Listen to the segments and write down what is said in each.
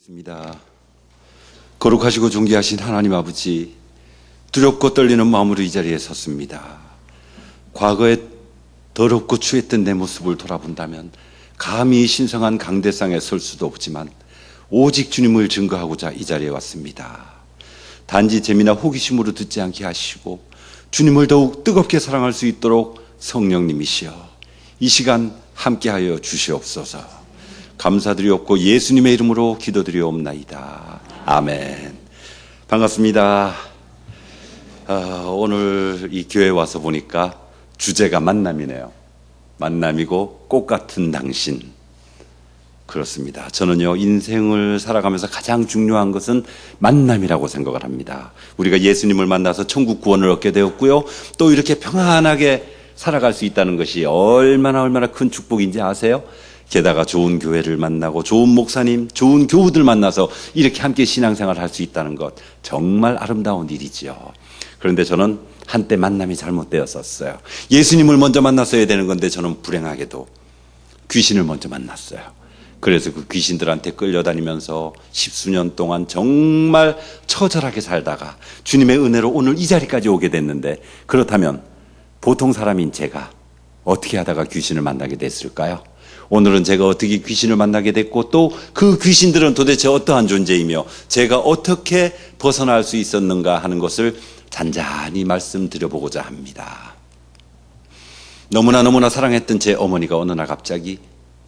기도드리겠습니다. 거룩하시고 존귀하신 하나님 아버지, 두렵고 떨리는 마음으로 이 자리에 섰습니다. 과거에 더럽고 추했던 내 모습을 돌아본다면 감히 신성한 강대상에 설 수도 없지만 오직 주님을 증거하고자 이 자리에 왔습니다. 단지 재미나 호기심으로 듣지 않게 하시고 주님을 더욱 뜨겁게 사랑할 수 있도록 성령님이시여 이 시간 함께하여 주시옵소서. 감사드리옵고 예수님의 이름으로 기도드리옵나이다. 아멘. 반갑습니다. 오늘 이 교회에 와서 보니까 주제가 만남이네요. 만남이고 꽃 같은 당신. 그렇습니다. 저는요, 인생을 살아가면서 가장 중요한 것은 만남이라고 생각을 합니다. 우리가 예수님을 만나서 천국 구원을 얻게 되었고요, 또 이렇게 평안하게 살아갈 수 있다는 것이 얼마나 큰 축복인지 아세요? 게다가 좋은 교회를 만나고 좋은 목사님, 좋은 교우들 만나서 이렇게 함께 신앙생활을 할 수 있다는 것, 정말 아름다운 일이죠. 그런데 저는 한때 만남이 잘못되었었어요. 예수님을 먼저 만났어야 되는 건데 저는 불행하게도 귀신을 먼저 만났어요. 그래서 그 귀신들한테 끌려다니면서 10수년 동안 정말 처절하게 살다가 주님의 은혜로 오늘 이 자리까지 오게 됐는데, 그렇다면 보통 사람인 제가 어떻게 하다가 귀신을 만나게 됐을까요? 오늘은 제가 어떻게 귀신을 만나게 됐고, 또 그 귀신들은 도대체 어떠한 존재이며 제가 어떻게 벗어날 수 있었는가 하는 것을 잔잔히 말씀드려보고자 합니다. 너무나 사랑했던 제 어머니가 어느 날 갑자기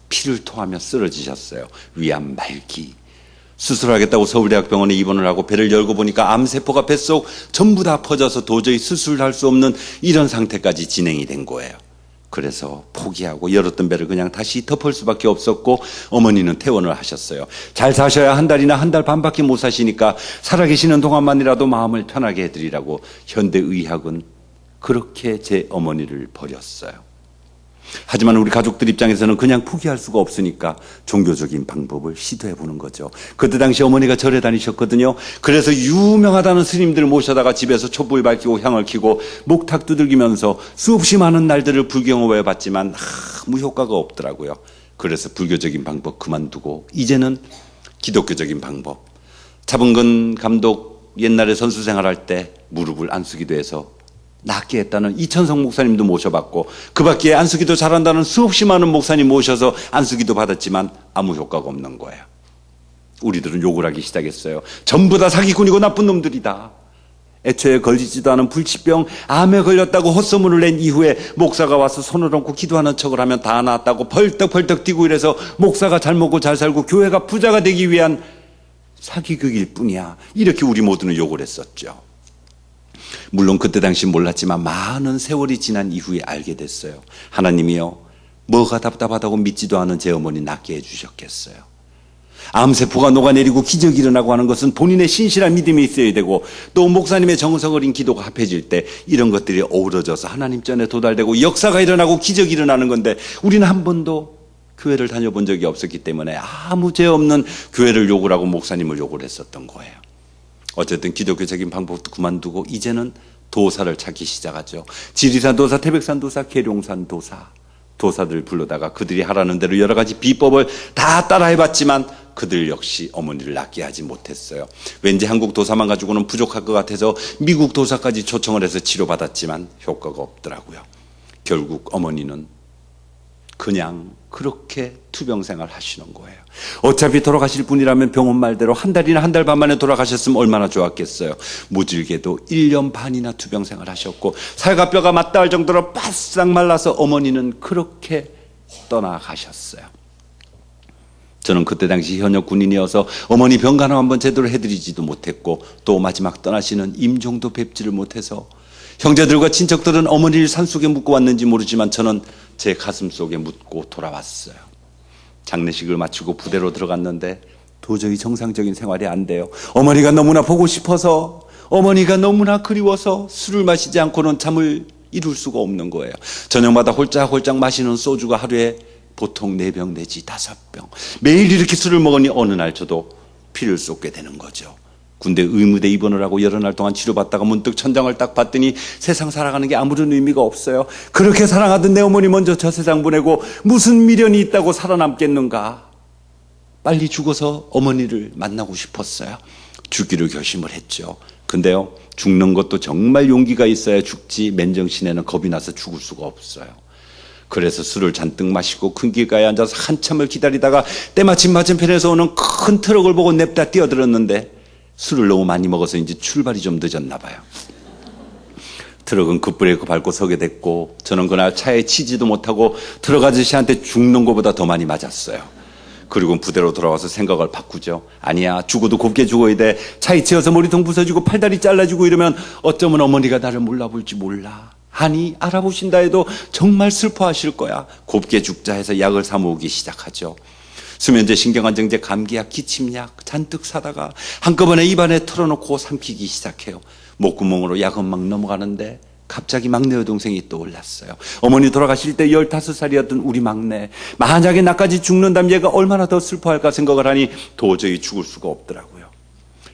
피를 토하며 쓰러지셨어요. 위암 말기. 수술하겠다고 서울대학병원에 입원을 하고 배를 열고 보니까 암세포가 뱃속 전부 다 퍼져서 도저히 수술할 수 없는 이런 상태까지 진행이 된 거예요. 그래서 포기하고 열었던 배를 그냥 다시 덮을 수밖에 없었고, 어머니는 퇴원을 하셨어요. 잘 사셔야 한 달이나 한 달 반밖에 못 사시니까 살아계시는 동안만이라도 마음을 편하게 해드리라고 현대의학은 그렇게 제 어머니를 버렸어요. 하지만 우리 가족들 입장에서는 그냥 포기할 수가 없으니까 종교적인 방법을 시도해보는 거죠. 그때 당시 어머니가 절에 다니셨거든요. 그래서 유명하다는 스님들 모셔다가 집에서 촛불 밝히고 향을 켜고 목탁 두들기면서 수없이 많은 날들을 불경험해 봤지만 아무 효과가 없더라고요. 그래서 불교적인 방법 그만두고 이제는 기독교적인 방법. 차범근 감독 옛날에 선수 생활할 때 무릎을 안수기도 해서 낫게 했다는 이천성 목사님도 모셔봤고, 그 밖에 안수기도 잘한다는 수없이 많은 목사님 모셔서 안수기도 받았지만 아무 효과가 없는 거예요. 우리들은 욕을 하기 시작했어요. 전부 다 사기꾼이고 나쁜 놈들이다. 애초에 걸리지도 않은 불치병, 암에 걸렸다고 헛소문을 낸 이후에 목사가 와서 손을 얹고 기도하는 척을 하면 다 나았다고 펄떡펄떡 뛰고 이래서 목사가 잘 먹고 잘 살고 교회가 부자가 되기 위한 사기극일 뿐이야. 이렇게 우리 모두는 욕을 했었죠. 물론 그때 당시 몰랐지만 많은 세월이 지난 이후에 알게 됐어요. 하나님이요, 뭐가 답답하다고 믿지도 않은 제 어머니 낫게 해주셨겠어요. 암세포가 녹아내리고 기적이 일어나고 하는 것은 본인의 신실한 믿음이 있어야 되고, 또 목사님의 정성 어린 기도가 합해질 때 이런 것들이 어우러져서 하나님 전에 도달되고 역사가 일어나고 기적이 일어나는 건데, 우리는 한 번도 교회를 다녀본 적이 없었기 때문에 아무 죄 없는 교회를 욕을 하고 목사님을 욕을 했었던 거예요. 어쨌든 기독교적인 방법도 그만두고 이제는 도사를 찾기 시작하죠. 지리산 도사, 태백산 도사, 계룡산 도사, 도사들 불러다가 그들이 하라는 대로 여러 가지 비법을 다 따라해봤지만 그들 역시 어머니를 낫게 하지 못했어요. 왠지 한국 도사만 가지고는 부족할 것 같아서 미국 도사까지 초청을 해서 치료받았지만 효과가 없더라고요. 결국 어머니는 그냥 그렇게 투병생활 하시는 거예요. 어차피 돌아가실 분이라면 병원 말대로 한 달이나 한 달 반 만에 돌아가셨으면 얼마나 좋았겠어요. 무질게도 1년 반이나 투병생활 하셨고 살갑뼈가 맞닿을 정도로 바싹 말라서 어머니는 그렇게 떠나가셨어요. 저는 그때 당시 현역 군인이어서 어머니 병간호 한번 제대로 해드리지도 못했고, 또 마지막 떠나시는 임종도 뵙지를 못해서 형제들과 친척들은 어머니를 산속에 묻고 왔는지 모르지만 저는 제 가슴 속에 묻고 돌아왔어요. 장례식을 마치고 부대로 들어갔는데 도저히 정상적인 생활이 안 돼요. 어머니가 너무나 보고 싶어서, 어머니가 너무나 그리워서 술을 마시지 않고는 잠을 이룰 수가 없는 거예요. 저녁마다 홀짝홀짝 마시는 소주가 하루에 보통 4병 내지 5병. 매일 이렇게 술을 먹으니 어느 날 저도 피를 쏟게 되는 거죠. 군대 의무대 입원을 하고 여러 날 동안 치료받다가 문득 천장을 딱 봤더니 세상 살아가는 게 아무런 의미가 없어요. 그렇게 사랑하던 내 어머니 먼저 저 세상 보내고 무슨 미련이 있다고 살아남겠는가. 빨리 죽어서 어머니를 만나고 싶었어요. 죽기로 결심을 했죠. 근데요, 죽는 것도 정말 용기가 있어야 죽지 맨정신에는 겁이 나서 죽을 수가 없어요. 그래서 술을 잔뜩 마시고 큰 길가에 앉아서 한참을 기다리다가 때마침 맞은편에서 오는 큰 트럭을 보고 냅다 뛰어들었는데 술을 너무 많이 먹어서인지 출발이 좀 늦었나 봐요. 트럭은 급브레이크 밟고 서게 됐고 저는 그날 차에 치지도 못하고 트럭 아저씨한테 죽는 것보다 더 많이 맞았어요. 그리고 부대로 돌아와서 생각을 바꾸죠. 아니야, 죽어도 곱게 죽어야 돼. 차에 치여서 머리통 부서지고 팔다리 잘라지고 이러면 어쩌면 어머니가 나를 몰라볼지 몰라. 아니, 알아보신다 해도 정말 슬퍼하실 거야. 곱게 죽자 해서 약을 사 모으기 시작하죠. 수면제, 신경안정제, 감기약, 기침약 잔뜩 사다가 한꺼번에 입안에 털어놓고 삼키기 시작해요. 목구멍으로 약은 막 넘어가는데 갑자기 막내 여동생이 떠올랐어요. 어머니 돌아가실 때 15살이었던 우리 막내. 만약에 나까지 죽는다면 얘가 얼마나 더 슬퍼할까 생각을 하니 도저히 죽을 수가 없더라고요.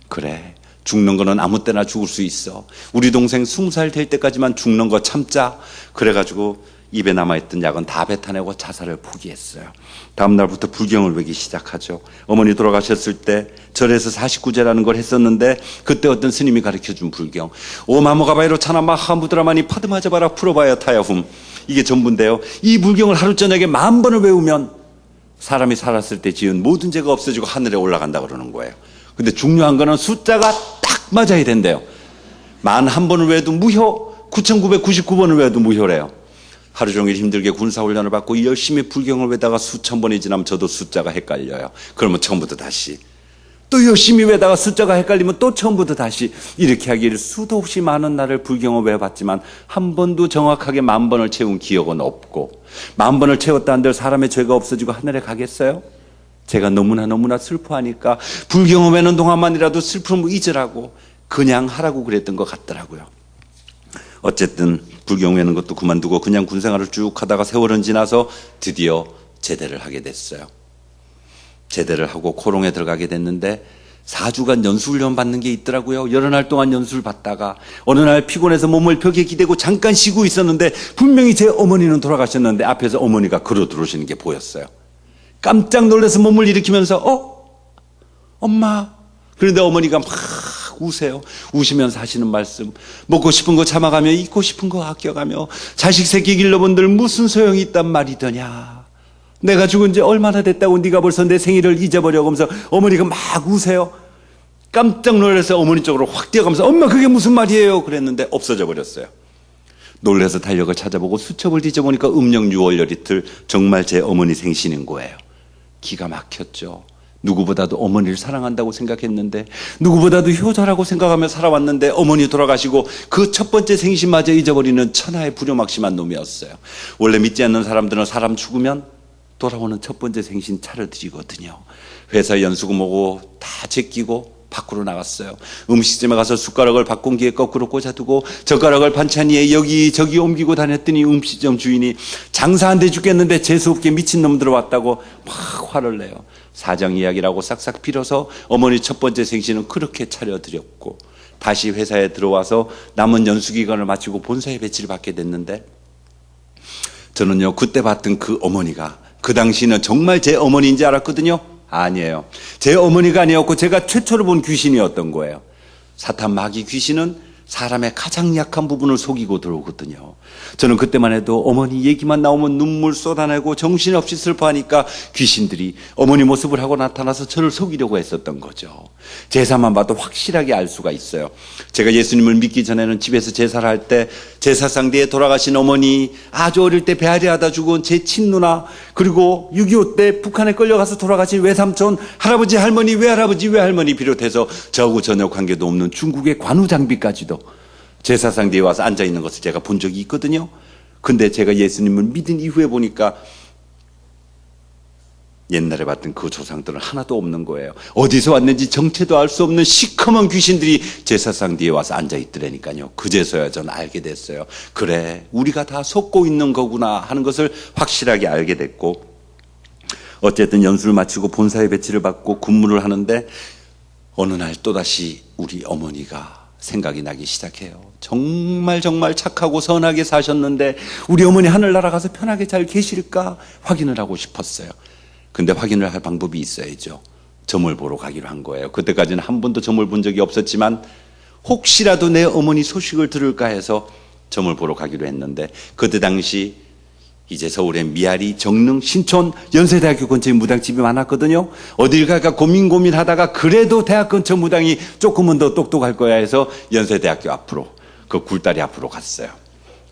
그래, 죽는 거는 아무 때나 죽을 수 있어. 우리 동생 20살 될 때까지만 죽는 거 참자. 그래가지고 입에 남아있던 약은 다 뱉어내고 자살을 포기했어요. 다음 날부터 불경을 외기 시작하죠. 어머니 돌아가셨을 때 절에서 49제라는 걸 했었는데 그때 어떤 스님이 가르쳐준 불경. 오마모가바이로 차나마하 무드라마니 파드마자바라 풀어봐야 타야훔. 이게 전부인데요. 이 불경을 하루 저녁에 10,000번을 외우면 사람이 살았을 때 지은 모든 죄가 없어지고 하늘에 올라간다 그러는 거예요. 근데 중요한 거는 숫자가 딱 맞아야 된대요. 11,000번을 외워도 무효, 9,999번을 외워도 무효래요. 하루 종일 힘들게 군사훈련을 받고 열심히 불경을 외다가 수천 번이 지나면 저도 숫자가 헷갈려요. 그러면 처음부터 다시. 또 열심히 외다가 숫자가 헷갈리면 또 처음부터 다시. 이렇게 하기를 수도 없이 많은 날을 불경을 외봤지만 한 번도 정확하게 10,000번을 채운 기억은 없고 10,000번을 채웠다 한들 사람의 죄가 없어지고 하늘에 가겠어요? 제가 너무나 슬퍼하니까 불경을 외는 동안만이라도 슬픔을 잊으라고 그냥 하라고 그랬던 것 같더라고요. 어쨌든 불경 외는 것도 그만두고 그냥 군생활을 쭉 하다가 세월은 지나서 드디어 제대를 하게 됐어요. 제대를 하고 코롱에 들어가게 됐는데 4주간 연수훈련 받는 게 있더라고요. 여러 날 동안 연수를 받다가 어느 날 피곤해서 몸을 벽에 기대고 잠깐 쉬고 있었는데 분명히 제 어머니는 돌아가셨는데 앞에서 어머니가 걸어 들어오시는 게 보였어요. 깜짝 놀라서 몸을 일으키면서 엄마. 그런데 어머니가 막 우세요. 우시면서 하시는 말씀. 먹고 싶은 거 참아가며 입고 싶은 거 아껴가며 자식 새끼 길러본들 무슨 소용이 있단 말이더냐. 내가 죽은 지 얼마나 됐다고 네가 벌써 내 생일을 잊어버려 하면서 어머니가 막 우세요. 깜짝 놀라서 어머니 쪽으로 확 뛰어가면서 엄마 그게 무슨 말이에요 그랬는데 없어져 버렸어요. 놀라서 달력을 찾아보고 수첩을 뒤져보니까 음력 6월 8일 정말 제 어머니 생신인 거예요. 기가 막혔죠. 누구보다도 어머니를 사랑한다고 생각했는데 누구보다도 효자라고 생각하며 살아왔는데 어머니 돌아가시고 그 첫 번째 생신마저 잊어버리는 천하의 불효막심한 놈이었어요. 원래 믿지 않는 사람들은 사람 죽으면 돌아오는 첫 번째 생신 차려드리거든요. 회사 연수금 오고 다 제끼고 밖으로 나갔어요. 음식점에 가서 숟가락을 바꾼기에 거꾸로 꽂아두고 젓가락을 반찬 위에 여기저기 옮기고 다녔더니 음식점 주인이 장사 안 돼 죽겠는데 재수없게 미친놈들 왔다고 막 화를 내요. 사정 이야기라고 싹싹 빌어서 어머니 첫 번째 생신은 그렇게 차려드렸고 다시 회사에 들어와서 남은 연수기간을 마치고 본사에 배치를 받게 됐는데 저는요 그때 봤던 그 어머니가 그 당시는 정말 제 어머니인지 알았거든요. 아니에요. 제 어머니가 아니었고 제가 최초로 본 귀신이었던 거예요. 사탄 마귀 귀신은 사람의 가장 약한 부분을 속이고 들어오거든요. 저는 그때만 해도 어머니 얘기만 나오면 눈물 쏟아내고 정신없이 슬퍼하니까 귀신들이 어머니 모습을 하고 나타나서 저를 속이려고 했었던 거죠. 제사만 봐도 확실하게 알 수가 있어요. 제가 예수님을 믿기 전에는 집에서 제사를 할 때 제사상 뒤에 돌아가신 어머니, 아주 어릴 때 배앓이 하다 죽은 제 친누나, 그리고 6.25 때 북한에 끌려가서 돌아가신 외삼촌, 할아버지 할머니, 외할아버지 외할머니 비롯해서 저하고 전혀 관계도 없는 중국의 관우장비까지도 제사상 뒤에 와서 앉아있는 것을 제가 본 적이 있거든요. 근데 제가 예수님을 믿은 이후에 보니까 옛날에 봤던 그 조상들은 하나도 없는 거예요. 어디서 왔는지 정체도 알 수 없는 시커먼 귀신들이 제사상 뒤에 와서 앉아있더라니까요. 그제서야 저는 알게 됐어요. 그래, 우리가 다 속고 있는 거구나 하는 것을 확실하게 알게 됐고, 어쨌든 연수를 마치고 본사에 배치를 받고 근무를 하는데 어느 날 또다시 우리 어머니가 생각이 나기 시작해요. 정말 착하고 선하게 사셨는데 우리 어머니 하늘나라 가서 편하게 잘 계실까 확인을 하고 싶었어요. 근데 확인을 할 방법이 있어야죠. 점을 보러 가기로 한 거예요. 그때까지는 한 번도 점을 본 적이 없었지만 혹시라도 내 어머니 소식을 들을까 해서 점을 보러 가기로 했는데, 그때 당시 이제 서울에 미아리, 정릉, 신촌, 연세대학교 근처에 무당집이 많았거든요. 어딜 갈까 고민하다가 그래도 대학 근처 무당이 조금은 더 똑똑할 거야 해서 연세대학교 앞으로, 그 굴다리 앞으로 갔어요.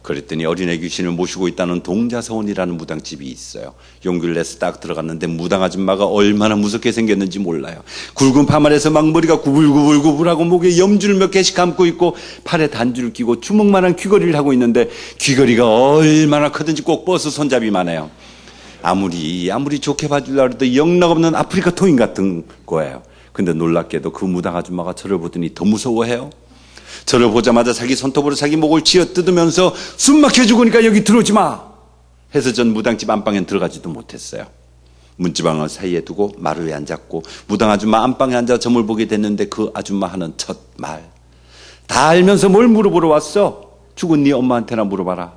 그랬더니 어린애 귀신을 모시고 있다는 동자서원이라는 무당집이 있어요. 용기를 내서 딱 들어갔는데 무당 아줌마가 얼마나 무섭게 생겼는지 몰라요. 굵은 파마에서 막 머리가 구불구불구불하고 목에 염줄 몇 개씩 감고 있고 팔에 단줄을 끼고 주먹만한 귀걸이를 하고 있는데 귀걸이가 얼마나 크든지 꼭 버스 손잡이만 해요. 아무리 좋게 봐주려고 해도 영락없는 아프리카 토인 같은 거예요. 근데 놀랍게도 그 무당 아줌마가 저를 보더니 더 무서워해요. 저를 보자마자 자기 손톱으로 자기 목을 쥐어 뜯으면서 숨 막혀 죽으니까 여기 들어오지 마 해서 전 무당집 안방에 들어가지도 못했어요. 문지방을 사이에 두고 마루에 앉았고 무당 아줌마 안방에 앉아 점을 보게 됐는데 그 아줌마 하는 첫 말, 다 알면서 뭘 물어보러 왔어? 죽은 네 엄마한테나 물어봐라.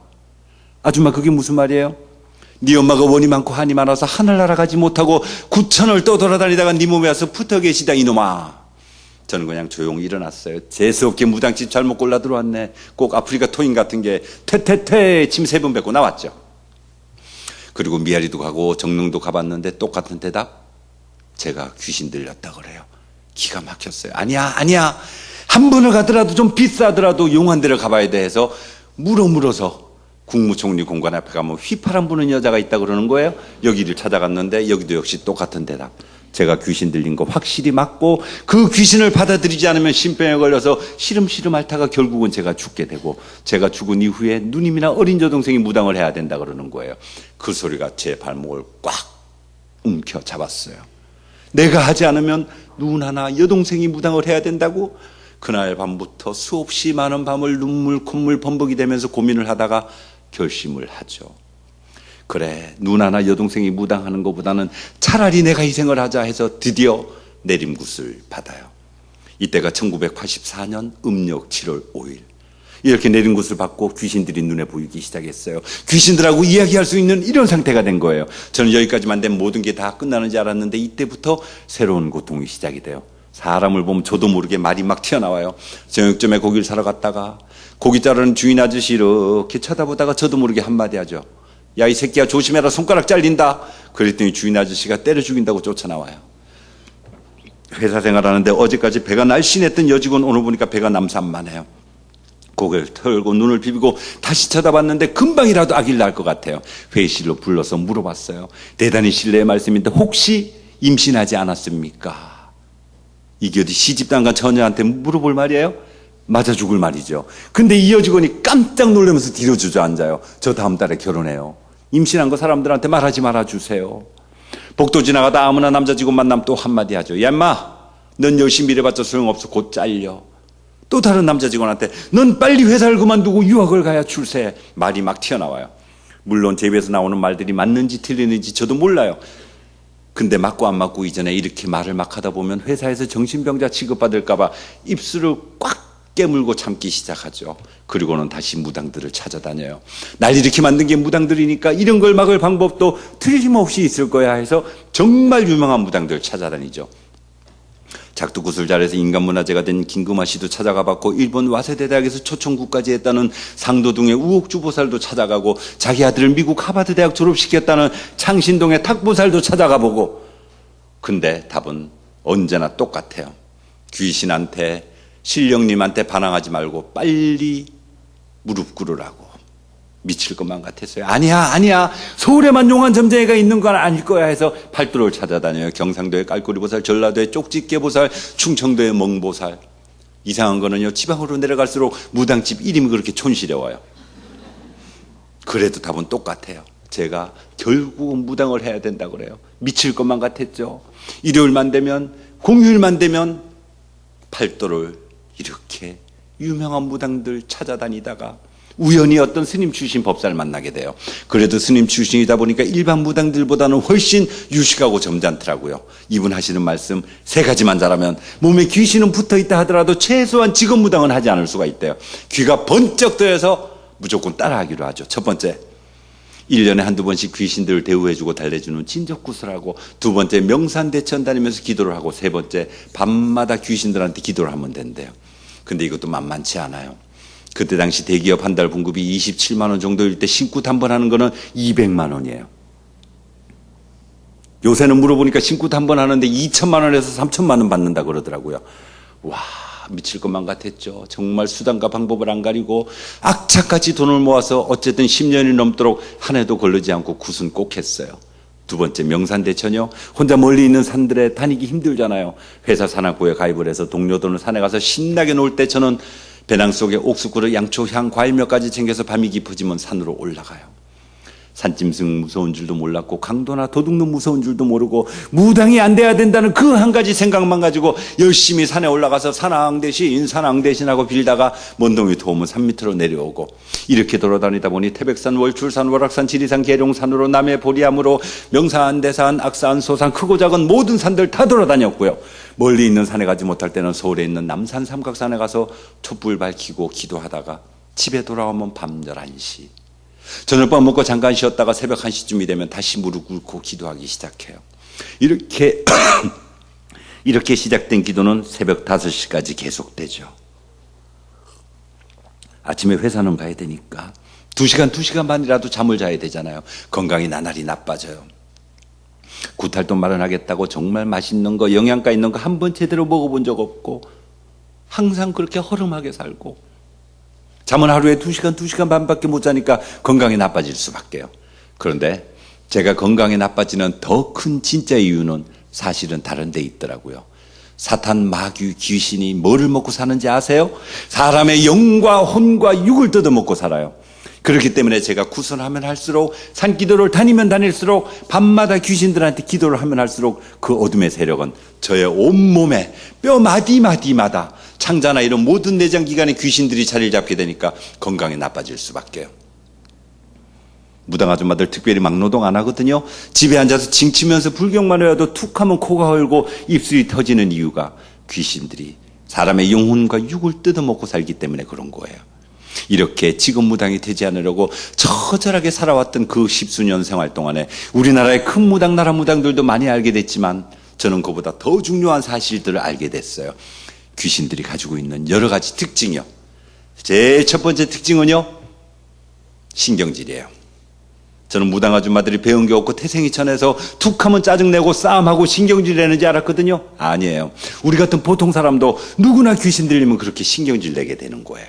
아줌마 그게 무슨 말이에요? 네 엄마가 원이 많고 한이 많아서 하늘 날아가지 못하고 구천을 떠돌아다니다가 네 몸에 와서 붙어 계시다 이놈아. 저는 그냥 조용히 일어났어요. 재수없게 무당집 잘못 골라 들어왔네. 꼭 아프리카 토인 같은 게 퇴퇴퇴 침 3번 뱉고 나왔죠. 그리고 미아리도 가고 정릉도 가봤는데 똑같은 대답. 제가 귀신 들렸다 그래요. 기가 막혔어요. 아니야 한 번을 가더라도 좀 비싸더라도 용한 데를 가봐야 돼 해서 물어서 국무총리 공관 앞에 가면 휘파람 부는 여자가 있다 그러는 거예요. 여기를 찾아갔는데 여기도 역시 똑같은 대답. 제가 귀신 들린 거 확실히 맞고 그 귀신을 받아들이지 않으면 신병에 걸려서 시름시름 앓다가 결국은 제가 죽게 되고 제가 죽은 이후에 누님이나 어린 여동생이 무당을 해야 된다 그러는 거예요. 그 소리가 제 발목을 꽉 움켜 잡았어요. 내가 하지 않으면 누나나 여동생이 무당을 해야 된다고? 그날 밤부터 수없이 많은 밤을 눈물 콧물 범벅이 되면서 고민을 하다가 결심을 하죠. 그래, 누나나 여동생이 무당하는 것보다는 차라리 내가 희생을 하자 해서 드디어 내림굿을 받아요. 이때가 1984년 음력 7월 5일. 이렇게 내림굿을 받고 귀신들이 눈에 보이기 시작했어요. 귀신들하고 이야기할 수 있는 이런 상태가 된 거예요. 저는 여기까지만 되면 모든 게 다 끝나는 줄 알았는데 이때부터 새로운 고통이 시작이 돼요. 사람을 보면 저도 모르게 말이 막 튀어나와요. 저녁쯤에 고기를 사러 갔다가 고기 자르는 주인 아저씨 이렇게 쳐다보다가 저도 모르게 한마디 하죠. 야, 이 새끼야 조심해라, 손가락 잘린다. 그랬더니 주인 아저씨가 때려 죽인다고 쫓아나와요. 회사 생활하는데 어제까지 배가 날씬했던 여직원 오늘 보니까 배가 남산만해요. 고개를 털고 눈을 비비고 다시 쳐다봤는데 금방이라도 아기를 낳을 것 같아요. 회의실로 불러서 물어봤어요. 대단히 실례의 말씀인데 혹시 임신하지 않았습니까? 이게 어디 시집도 안 간 처녀한테 물어볼 말이에요? 맞아 죽을 말이죠. 근데 이 여직원이 깜짝 놀라면서 뒤로 주저앉아요. 저 다음 달에 결혼해요. 임신한 거 사람들한테 말하지 말아주세요. 복도 지나가다 아무나 남자 직원 만나면 또 한마디 하죠. 야 인마, 넌 열심히 일해봤자 소용없어. 곧 잘려. 또 다른 남자 직원한테 넌 빨리 회사를 그만두고 유학을 가야 출세해. 말이 막 튀어나와요. 물론 제 입에서 나오는 말들이 맞는지 틀리는지 저도 몰라요. 근데 맞고 안 맞고 이전에 이렇게 말을 막 하다 보면 회사에서 정신병자 취급받을까 봐 입술을 꽉 깨물고 참기 시작하죠. 그리고는 다시 무당들을 찾아다녀요. 날 이렇게 만든 게 무당들이니까 이런 걸 막을 방법도 틀림없이 있을 거야 해서 정말 유명한 무당들 찾아다니죠. 작두굿을 잘해서 인간문화재가 된 김금아 씨도 찾아가 봤고 일본 와세대 대학에서 초청국까지 했다는 상도동의 우옥주 보살도 찾아가고 자기 아들을 미국 하버드 대학 졸업시켰다는 창신동의 탁보살도 찾아가 보고, 근데 답은 언제나 똑같아요. 귀신한테 신령님한테 반항하지 말고 빨리 무릎 꿇으라고. 미칠 것만 같았어요. 아니야 서울에만 용한 점쟁이가 있는 건 아닐 거야 해서 팔도를 찾아다녀요. 경상도의 깔꼬리보살, 전라도의 쪽집게보살, 충청도의 멍보살. 이상한 거는요, 지방으로 내려갈수록 무당집 이름이 그렇게 촌스러워요. 그래도 답은 똑같아요. 제가 결국은 무당을 해야 된다 그래요. 미칠 것만 같았죠. 일요일만 되면, 공휴일만 되면 팔도를 이렇게 유명한 무당들 찾아다니다가 우연히 어떤 스님 출신 법사를 만나게 돼요. 그래도 스님 출신이다 보니까 일반 무당들보다는 훨씬 유식하고 점잖더라고요. 이분 하시는 말씀 3가지만 잘하면 몸에 귀신은 붙어있다 하더라도 최소한 직업 무당은 하지 않을 수가 있대요. 귀가 번쩍 뜨여서 무조건 따라하기로 하죠. 첫 번째, 1년에 한두 번씩 귀신들을 대우해주고 달래주는 진적구슬하고, 두 번째 명산대천 다니면서 기도를 하고, 세 번째 밤마다 귀신들한테 기도를 하면 된대요. 근데 이것도 만만치 않아요. 그때 당시 대기업 한 달 봉급이 27만 원 정도일 때 신굿 한 번 하는 거는 200만 원이에요. 요새는 물어보니까 신굿 한 번 하는데 2천만 원에서 3천만 원 받는다 그러더라고요. 와, 미칠 것만 같았죠. 정말 수단과 방법을 안 가리고 악착같이 돈을 모아서 어쨌든 10년이 넘도록 한 해도 걸르지 않고 굿은 꼭 했어요. 두 번째 명산대천이요. 혼자 멀리 있는 산들에 다니기 힘들잖아요. 회사 산악부에 가입을 해서 동료들은 산에 가서 신나게 놀 때 저는 배낭 속에 옥수그릇, 양초, 향, 과일 몇 가지 챙겨서 밤이 깊어지면 산으로 올라가요. 산짐승 무서운 줄도 몰랐고 강도나 도둑놈 무서운 줄도 모르고 무당이 안 돼야 된다는 그 한 가지 생각만 가지고 열심히 산에 올라가서 산왕 대신 하고 빌다가 먼동이 도우면 산 밑으로 내려오고, 이렇게 돌아다니다 보니 태백산, 월출산, 월악산, 지리산, 계룡산으로 남해 보리암으로 명산, 대산, 악산, 소산, 크고 작은 모든 산들 다 돌아다녔고요. 멀리 있는 산에 가지 못할 때는 서울에 있는 남산 삼각산에 가서 촛불 밝히고 기도하다가 집에 돌아오면 밤 11시. 저녁밥 먹고 잠깐 쉬었다가 새벽 1시쯤이 되면 다시 무릎 꿇고 기도하기 시작해요. 이렇게 시작된 기도는 새벽 5시까지 계속되죠. 아침에 회사는 가야 되니까 2시간 반이라도 잠을 자야 되잖아요. 건강이 나날이 나빠져요. 구탈돈 마련하겠다고 정말 맛있는 거, 영양가 있는 거 한 번 제대로 먹어본 적 없고 항상 그렇게 허름하게 살고, 잠은 하루에 2시간 반밖에 못 자니까 건강이 나빠질 수밖에요. 그런데 제가 건강이 나빠지는 더 큰 진짜 이유는 사실은 다른 데 있더라고요. 사탄, 마귀, 귀신이 뭐를 먹고 사는지 아세요? 사람의 영과 혼과 육을 뜯어먹고 살아요. 그렇기 때문에 제가 구선하면 할수록, 산기도를 다니면 다닐수록, 밤마다 귀신들한테 기도를 하면 할수록 그 어둠의 세력은 저의 온몸에 뼈 마디마디마다 창자나 이런 모든 내장기관에 귀신들이 자리를 잡게 되니까 건강이 나빠질 수밖에요. 무당 아줌마들 특별히 막노동 안 하거든요. 집에 앉아서 징치면서 불경만 해도 툭 하면 코가 헐고 입술이 터지는 이유가 귀신들이 사람의 영혼과 육을 뜯어먹고 살기 때문에 그런 거예요. 이렇게 지금 무당이 되지 않으려고 처절하게 살아왔던 그 10수년 생활 동안에 우리나라의 큰 무당, 나라 무당들도 많이 알게 됐지만 저는 그보다 더 중요한 사실들을 알게 됐어요. 귀신들이 가지고 있는 여러 가지 특징이요. 제일 첫 번째 특징은요, 신경질이에요. 저는 무당 아줌마들이 배운 게 없고 태생이천에서 툭 하면 짜증내고 싸움하고 신경질 내는지 알았거든요. 아니에요. 우리 같은 보통 사람도 누구나 귀신 들리면 그렇게 신경질 내게 되는 거예요.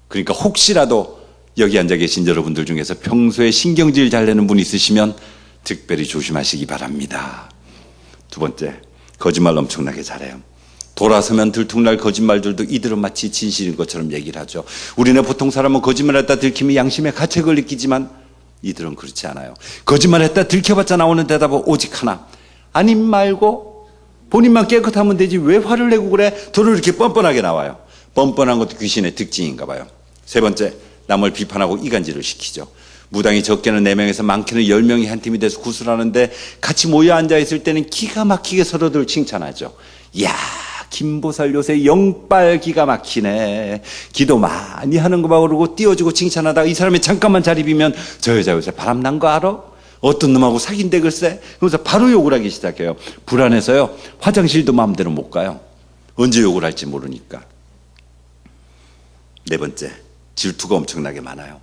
그러니까 혹시라도 여기 앉아 계신 여러분들 중에서 평소에 신경질 잘 내는 분 있으시면 특별히 조심하시기 바랍니다. 두 번째, 거짓말 엄청나게 잘해요. 돌아서면 들통날 거짓말들도 이들은 마치 진실인 것처럼 얘기를 하죠. 우리네 보통 사람은 거짓말했다 들키면 양심에 가책을 느끼지만 이들은 그렇지 않아요. 거짓말했다 들켜봤자 나오는 대답은 오직 하나. 아님 말고 본인만 깨끗하면 되지 왜 화를 내고 그래? 도로 이렇게 뻔뻔하게 나와요. 뻔뻔한 것도 귀신의 특징인가 봐요. 세 번째, 남을 비판하고 이간질을 시키죠. 무당이 적게는 4명에서 많게는 10명이 한 팀이 돼서 구슬하는데 같이 모여 앉아있을 때는 기가 막히게 서로들 칭찬하죠. 이야, 김보살 요새 영빨 기가 막히네. 기도 많이 하는 거 봐 그러고 띄워주고 칭찬하다가 이 사람이 잠깐만 자리 비면 저 여자 요새 바람난 거 알아? 어떤 놈하고 사귄대 글쎄? 그래서 바로 욕을 하기 시작해요. 불안해서요, 화장실도 마음대로 못 가요. 언제 욕을 할지 모르니까. 네 번째, 질투가 엄청나게 많아요.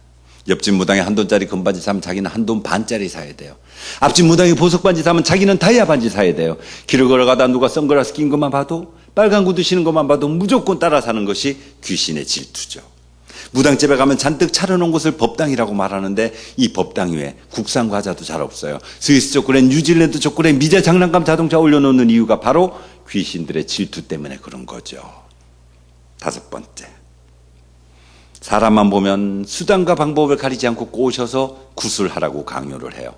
옆집 무당이 $1이 금반지 사면 자기는 $1 반짜리 사야 돼요. 앞집 무당이 보석 반지 사면 자기는 다이아 반지 사야 돼요. 길을 걸어가다 누가 선글라스 낀 것만 봐도, 빨간 구두 신은 것만 봐도 무조건 따라 사는 것이 귀신의 질투죠. 무당집에 가면 잔뜩 차려놓은 곳을 법당이라고 말하는데 이 법당 위에 국산 과자도 잘 없어요. 스위스 초콜릿, 뉴질랜드 초콜릿, 미제 장난감 자동차 올려놓는 이유가 바로 귀신들의 질투 때문에 그런 거죠. 다섯 번째, 사람만 보면 수단과 방법을 가리지 않고 꼬셔서 구슬하라고 강요를 해요.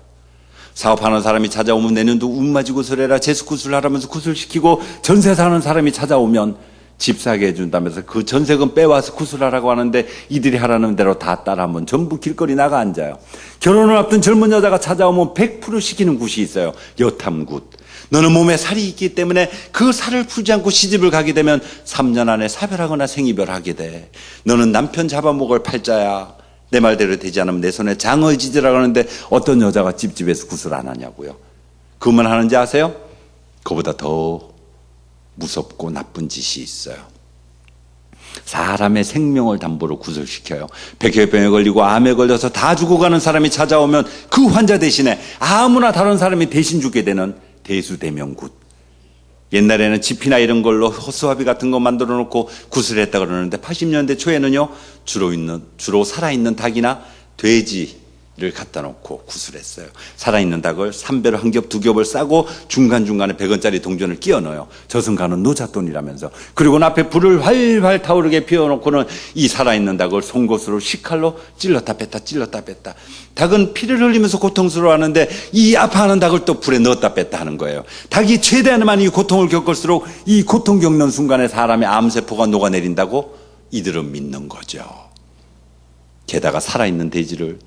사업하는 사람이 찾아오면 내년도 운 맞이고 설해라 재수 구슬하라면서 구슬시키고, 전세 사는 사람이 찾아오면 집 사게 해준다면서 그 전세금 빼와서 구슬하라고 하는데 이들이 하라는 대로 다 따라하면 전부 길거리 나가 앉아요. 결혼을 앞둔 젊은 여자가 찾아오면 100% 시키는 굿이 있어요. 여탐굿. 너는 몸에 살이 있기 때문에 그 살을 풀지 않고 시집을 가게 되면 3년 안에 사별하거나 생이별하게 돼. 너는 남편 잡아먹을 팔자야. 내 말대로 되지 않으면 내 손에 장을 지지라고 하는데 어떤 여자가 찝찝해서 구슬 안 하냐고요. 그만 하는지 아세요? 그보다 더 무섭고 나쁜 짓이 있어요. 사람의 생명을 담보로 구슬시켜요. 백혈병에 걸리고 암에 걸려서 다 죽어가는 사람이 찾아오면 그 환자 대신에 아무나 다른 사람이 대신 죽게 되는 대수대명굿. 옛날에는 지피나 이런 걸로 허수아비 같은 거 만들어 놓고 구슬했다 그러는데 80년대 초에는요 주로 살아있는 닭이나 돼지를 갖다 놓고 구슬했어요. 살아있는 닭을 3배로 한 겹, 두 겹을 싸고 중간중간에 100원짜리 동전을 끼워 넣어요. 저승가는 노잣돈이라면서. 그리고 앞에 불을 활활 타오르게 피워놓고는 이 살아있는 닭을 송곳으로 식칼로 찔렀다 뺐다 찔렀다 뺐다. 닭은 피를 흘리면서 고통스러워하는데 이 아파하는 닭을 또 불에 넣었다 뺐다 하는 거예요. 닭이 최대한 많이 고통을 겪을수록 이 고통 겪는 순간에 사람의 암세포가 녹아내린다고 이들은 믿는 거죠. 게다가 살아있는 돼지를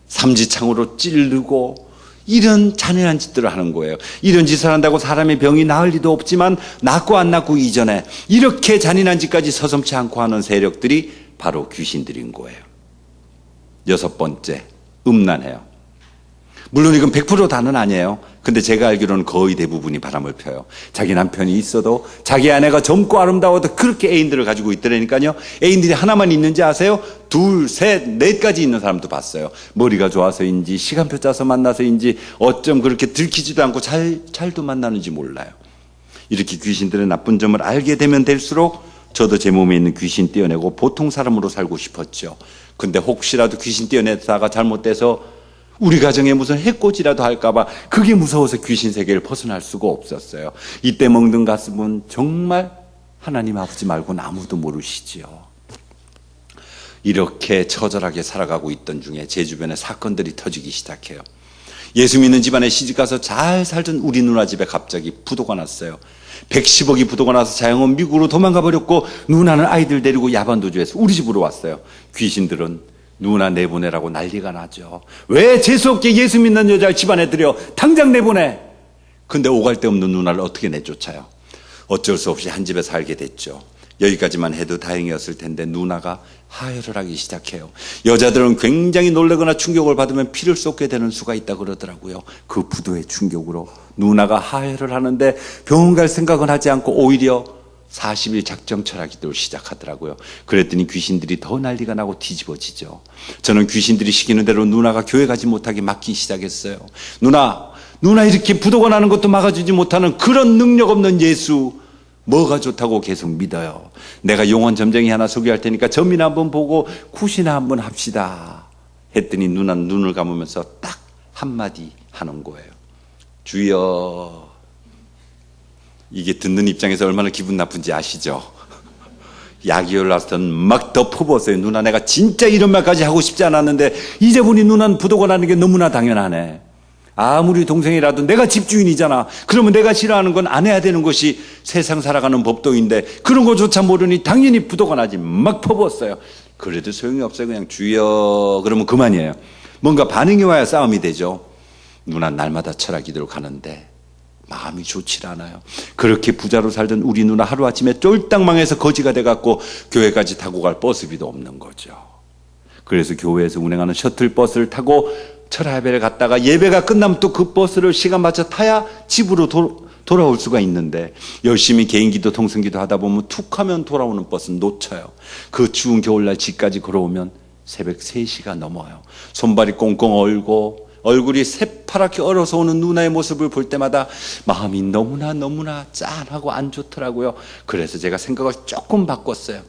삼지창으로 찌르고 이런 잔인한 짓들을 하는 거예요. 이런 짓을 한다고 사람의 병이 나을 리도 없지만 낫고 안 낫고 이전에 이렇게 잔인한 짓까지 서슴지 않고 하는 세력들이 바로 귀신들인 거예요. 6번째, 음란해요. 물론 이건 100% 다는 아니에요. 근데 제가 알기로는 거의 대부분이 바람을 펴요. 자기 남편이 있어도 자기 아내가 젊고 아름다워도 그렇게 애인들을 가지고 있더라니까요. 애인들이 하나만 있는지 아세요? 2, 3, 4까지 있는 사람도 봤어요. 머리가 좋아서인지 시간표 짜서 만나서인지 어쩜 그렇게 들키지도 않고 잘도 만나는지 몰라요. 이렇게 귀신들의 나쁜 점을 알게 되면 될수록 저도 제 몸에 있는 귀신 떼어내고 보통 사람으로 살고 싶었죠. 근데 혹시라도 귀신 떼어내다가 잘못돼서 우리 가정에 무슨 해코지라도 할까봐 그게 무서워서 귀신 세계를 벗어날 수가 없었어요. 이때 멍든 가슴은 정말 하나님 아버지 말고는 아무도 모르시지요. 이렇게 처절하게 살아가고 있던 중에 제 주변에 사건들이 터지기 시작해요. 예수 믿는 집안에 시집가서 잘 살던 우리 누나 집에 갑자기 부도가 났어요. 110억이 부도가 나서 자영은 미국으로 도망가 버렸고 누나는 아이들 데리고 야반도주해서 우리 집으로 왔어요. 귀신들은 누나 내보내라고 난리가 나죠. 왜 재수없게 예수 믿는 여자를 집안에 들여 당장 내보내. 근데 오갈 데 없는 누나를 어떻게 내쫓아요. 어쩔 수 없이 한 집에 살게 됐죠. 여기까지만 해도 다행이었을 텐데 누나가 하혈을 하기 시작해요. 여자들은 굉장히 놀라거나 충격을 받으면 피를 쏟게 되는 수가 있다 그러더라고요. 그 부도의 충격으로 누나가 하혈을 하는데 병원 갈 생각은 하지 않고 오히려 40일 작정 철학기도를 시작하더라고요. 그랬더니 귀신들이 더 난리가 나고 뒤집어지죠. 저는 귀신들이 시키는 대로 누나가 교회 가지 못하게 막기 시작했어요. 누나 이렇게 부도가 나는 것도 막아주지 못하는 그런 능력 없는 예수 뭐가 좋다고 계속 믿어요. 내가 용원 점쟁이 하나 소개할 테니까 점이나 한번 보고 굿이나 한번 합시다 했더니 누나는 눈을 감으면서 딱 한마디 하는 거예요. 주여. 이게 듣는 입장에서 얼마나 기분 나쁜지 아시죠? 약이 올라서는 막 덮어보세요. 누나 내가 진짜 이런 말까지 하고 싶지 않았는데 이제 보니 누나는 부도가 나는 게 너무나 당연하네. 아무리 동생이라도 내가 집주인이잖아. 그러면 내가 싫어하는 건 안 해야 되는 것이 세상 살아가는 법도인데 그런 거조차 모르니 당연히 부도가 나지. 막 퍼부었어요. 그래도 소용이 없어요. 그냥 주여 그러면 그만이에요. 뭔가 반응이 와야 싸움이 되죠. 누나 날마다 철학기도를 가는데 마음이 좋지 않아요. 그렇게 부자로 살던 우리 누나 하루아침에 쫄딱 망해서 거지가 돼갖고 교회까지 타고 갈 버스비도 없는 거죠. 그래서 교회에서 운행하는 셔틀버스를 타고 철야배를 갔다가 예배가 끝나면 또 그 버스를 시간 맞춰 타야 집으로 돌아올 수가 있는데 열심히 개인기도 통성기도 하다 보면 툭 하면 돌아오는 버스는 놓쳐요. 그 추운 겨울날 집까지 걸어오면 새벽 3시가 넘어요. 손발이 꽁꽁 얼고 얼굴이 새파랗게 얼어서 오는 누나의 모습을 볼 때마다 마음이 너무나 짠하고 안 좋더라고요. 그래서 제가 생각을 조금 바꿨어요.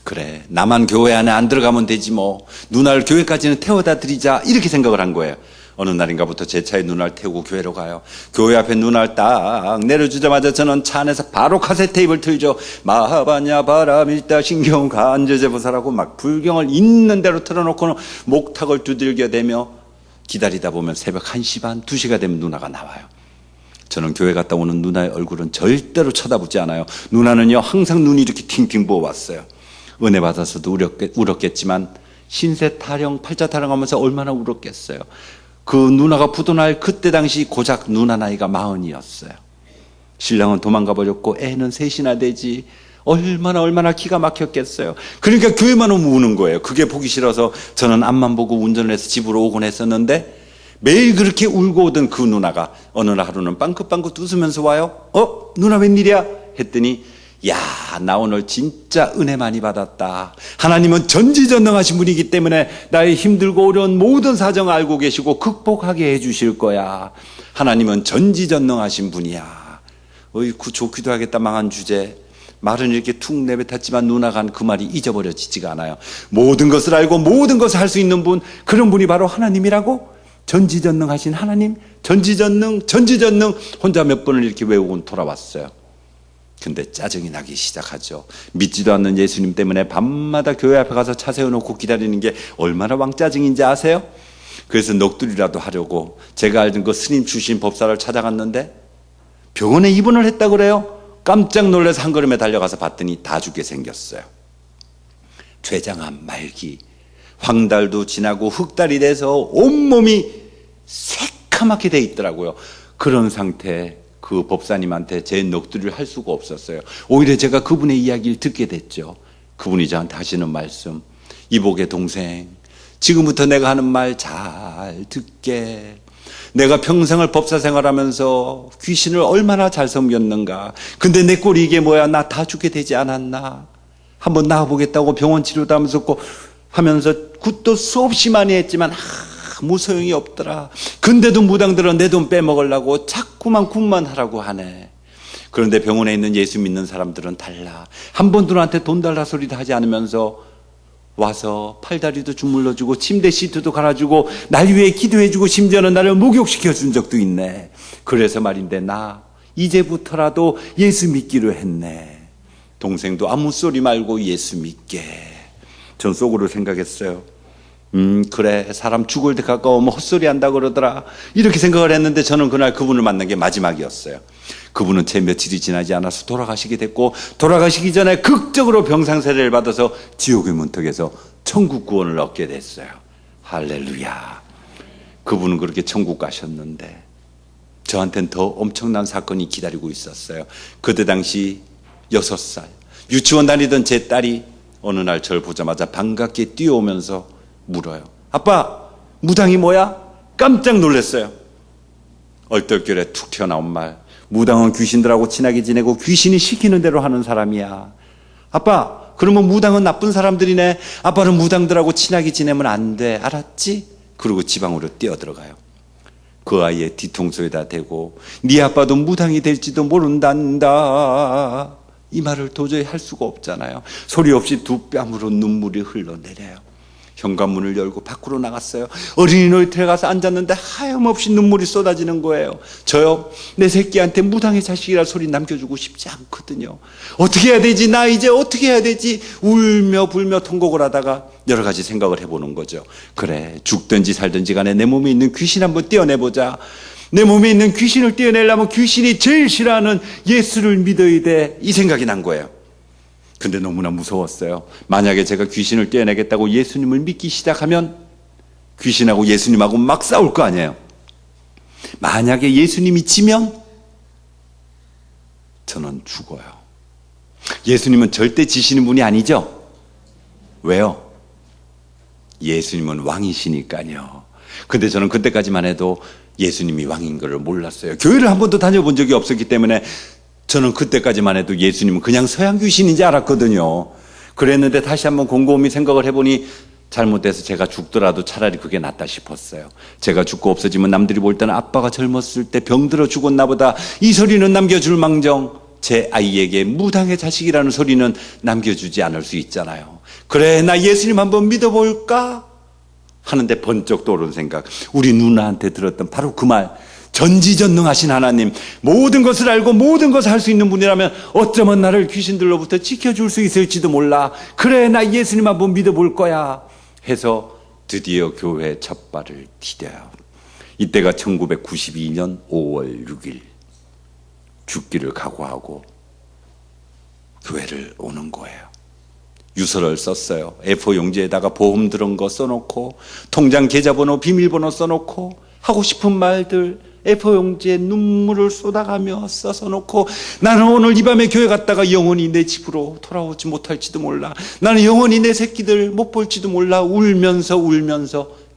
그래, 나만 교회 안에 안 들어가면 되지 뭐. 누나를 교회까지는 태워다 드리자 이렇게 생각을 한 거예요. 어느 날인가부터 제 차에 누나를 태우고 교회로 가요. 교회 앞에 누나를 딱 내려주자마자 저는 차 안에서 바로 카세트 테이프를 틀죠. 마하바냐 바람일다 신경 간제제부사라고 막 불경을 있는 대로 틀어놓고는 목탁을 두들겨대며 기다리다 보면 새벽 1시 반, 2시가 되면 누나가 나와요. 저는 교회 갔다 오는 누나의 얼굴은 절대로 쳐다보지 않아요. 누나는요 항상 눈이 이렇게 팅팅 부어왔어요. 은혜 받아서도 울었겠지만 신세 타령, 팔자 타령하면서 얼마나 울었겠어요. 그 누나가 부도날 그때 당시 고작 누나 나이가 40이었어요. 신랑은 도망가 버렸고 애는 셋이나 되지. 얼마나 기가 막혔겠어요. 그러니까 교회만 오면 우는 거예요. 그게 보기 싫어서 저는 앞만 보고 운전을 해서 집으로 오곤 했었는데, 매일 그렇게 울고 오던 그 누나가 어느 날 하루는 빵긋빵긋 웃으면서 와요. 누나 웬일이야? 했더니, 야, 나 오늘 진짜 은혜 많이 받았다. 하나님은 전지전능하신 분이기 때문에 나의 힘들고 어려운 모든 사정을 알고 계시고 극복하게 해주실 거야. 하나님은 전지전능하신 분이야. 어이구, 좋기도 하겠다. 망한 주제. 말은 이렇게 툭 내뱉었지만 누나가 한 그 말이 잊어버려지지가 않아요. 모든 것을 알고 모든 것을 할 수 있는 분, 그런 분이 바로 하나님이라고. 전지전능하신 하나님, 전지전능 혼자 몇 번을 이렇게 외우고 돌아왔어요. 근데 짜증이 나기 시작하죠. 믿지도 않는 예수님 때문에 밤마다 교회 앞에 가서 차 세워놓고 기다리는 게 얼마나 왕짜증인지 아세요? 그래서 넋두리라도 하려고 제가 알던 그 스님 출신 법사를 찾아갔는데 병원에 입원을 했다고 그래요. 깜짝 놀라서 한 걸음에 달려가서 봤더니 다 죽게 생겼어요. 췌장암 말기, 황달도 지나고 흑달이 돼서 온몸이 새카맣게 돼 있더라고요. 그런 상태에 그 법사님한테 제 넋두리를 할 수가 없었어요. 오히려 제가 그분의 이야기를 듣게 됐죠. 그분이 저한테 하시는 말씀, 이복의 동생, 지금부터 내가 하는 말 잘 듣게. 내가 평생을 법사 생활하면서 귀신을 얼마나 잘 섬겼는가. 근데 내 꼴이 이게 뭐야. 나 다 죽게 되지 않았나. 한번 나와보겠다고 병원 치료도 하면서 굿도 수없이 많이 했지만 아무 소용이 없더라. 근데도 무당들은 내 돈 빼먹으려고 자꾸만 굿만 하라고 하네. 그런데 병원에 있는 예수 믿는 사람들은 달라. 한 번도 나한테 돈 달라 소리도 하지 않으면서 와서 팔다리도 주물러주고 침대 시트도 갈아주고 날 위해 기도해주고 심지어는 나를 목욕시켜준 적도 있네. 그래서 말인데 나 이제부터라도 예수 믿기로 했네. 동생도 아무 소리 말고 예수 믿게. 전 속으로 생각했어요. 그래, 사람 죽을 때 가까우면 헛소리 한다 그러더라. 이렇게 생각을 했는데 저는 그날 그분을 만난 게 마지막이었어요. 그분은 채 며칠이 지나지 않아서 돌아가시게 됐고, 돌아가시기 전에 극적으로 병상세례를 받아서 지옥의 문턱에서 천국 구원을 얻게 됐어요. 할렐루야. 그분은 그렇게 천국 가셨는데 저한테는 더 엄청난 사건이 기다리고 있었어요. 그때 당시 6살 유치원 다니던 제 딸이 어느 날 저를 보자마자 반갑게 뛰어오면서 물어요. 아빠, 무당이 뭐야? 깜짝 놀랐어요. 얼떨결에 툭 튀어나온 말. 무당은 귀신들하고 친하게 지내고 귀신이 시키는 대로 하는 사람이야. 아빠, 그러면 무당은 나쁜 사람들이네. 아빠는 무당들하고 친하게 지내면 안 돼. 알았지? 그리고 지방으로 뛰어들어가요. 그 아이의 뒤통수에다 대고 네 아빠도 무당이 될지도 모른단다. 이 말을 도저히 할 수가 없잖아요. 소리 없이 두 뺨으로 눈물이 흘러내려요. 현관문을 열고 밖으로 나갔어요. 어린이 놀이터에 가서 앉았는데 하염없이 눈물이 쏟아지는 거예요. 저요, 내 새끼한테 무당의 자식이라 소리 남겨주고 싶지 않거든요. 어떻게 해야 되지? 나 이제 어떻게 해야 되지? 울며 불며 통곡을 하다가 여러 가지 생각을 해보는 거죠. 그래, 죽든지 살든지 간에 내 몸에 있는 귀신 한번 떼어내보자. 내 몸에 있는 귀신을 떼어내려면 귀신이 제일 싫어하는 예수를 믿어야 돼. 이 생각이 난 거예요. 근데 너무나 무서웠어요. 만약에 제가 귀신을 떼어내겠다고 예수님을 믿기 시작하면 귀신하고 예수님하고 막 싸울 거 아니에요. 만약에 예수님이 지면 저는 죽어요. 예수님은 절대 지시는 분이 아니죠? 왜요? 예수님은 왕이시니까요. 근데 저는 그때까지만 해도 예수님이 왕인 걸 몰랐어요. 교회를 한 번도 다녀본 적이 없었기 때문에 저는 그때까지만 해도 예수님은 그냥 서양 귀신인지 알았거든요. 그랬는데 다시 한번 곰곰이 생각을 해보니 잘못돼서 제가 죽더라도 차라리 그게 낫다 싶었어요. 제가 죽고 없어지면 남들이 볼 때는 아빠가 젊었을 때 병들어 죽었나 보다. 이 소리는 남겨줄 망정 제 아이에게 무당의 자식이라는 소리는 남겨주지 않을 수 있잖아요. 그래, 나 예수님 한번 믿어볼까? 하는데 번쩍 떠오른 생각, 우리 누나한테 들었던 바로 그 말, 전지전능하신 하나님, 모든 것을 알고 모든 것을 할 수 있는 분이라면 어쩌면 나를 귀신들로부터 지켜줄 수 있을지도 몰라. 그래, 나 예수님 한번 믿어볼 거야 해서 드디어 교회에 첫 발을 디뎌요. 이때가 1992년 5월 6일 죽기를 각오하고 교회를 오는 거예요. 유서를 썼어요. A4 용지에다가 보험 들은 거 써놓고 통장 계좌번호 비밀번호 써놓고 하고 싶은 말들 A4용지에 눈물을 쏟아가며 써서 놓고 나는 오늘 이 밤에 교회 갔다가 영원히 내 집으로 돌아오지 못할지도 몰라. 나는 영원히 내 새끼들 못 볼지도 몰라. 울면서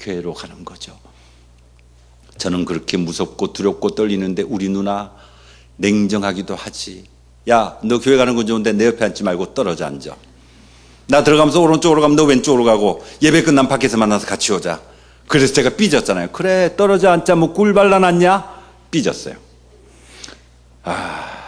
교회로 가는 거죠. 저는 그렇게 무섭고 두렵고 떨리는데 우리 누나 냉정하기도 하지. 야, 너 교회 가는 건 좋은데 내 옆에 앉지 말고 떨어져 앉아. 나 들어가면서 오른쪽으로 가면 너 왼쪽으로 가고 예배 끝나면 밖에서 만나서 같이 오자. 그래서 제가 삐졌잖아요. 그래, 떨어져 앉자. 뭐 꿀 발라놨냐? 삐졌어요.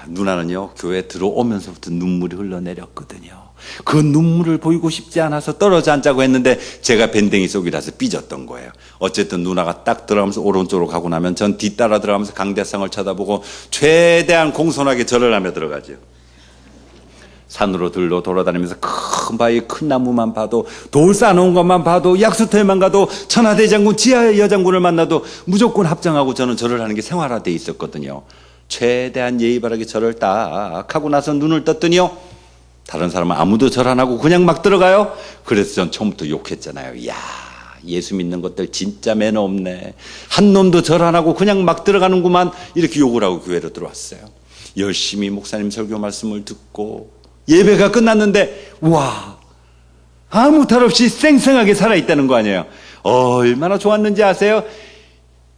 누나는요, 교회 들어오면서부터 눈물이 흘러내렸거든요. 그 눈물을 보이고 싶지 않아서 떨어져 앉자고 했는데 제가 밴댕이 속이라서 삐졌던 거예요. 어쨌든 누나가 딱 들어가면서 오른쪽으로 가고 나면 전 뒤따라 들어가면서 강대상을 쳐다보고 최대한 공손하게 절을 하며 들어가죠. 산으로 들로 돌아다니면서 큰 바위 큰 나무만 봐도 돌 쌓아놓은 것만 봐도 약수터에만 가도 천하대장군 지하 여장군을 만나도 무조건 합장하고 저는 절을 하는 게 생활화되어 있었거든요. 최대한 예의 바르게 절을 딱 하고 나서 눈을 떴더니요, 다른 사람은 아무도 절 안 하고 그냥 막 들어가요. 그래서 전 처음부터 욕했잖아요. 야, 예수 믿는 것들 진짜 매너 없네. 한 놈도 절 안 하고 그냥 막 들어가는구만. 이렇게 욕을 하고 교회로 들어왔어요. 열심히 목사님 설교 말씀을 듣고 예배가 끝났는데 와, 아무 탈 없이 쌩쌩하게 살아있다는 거 아니에요. 얼마나 좋았는지 아세요?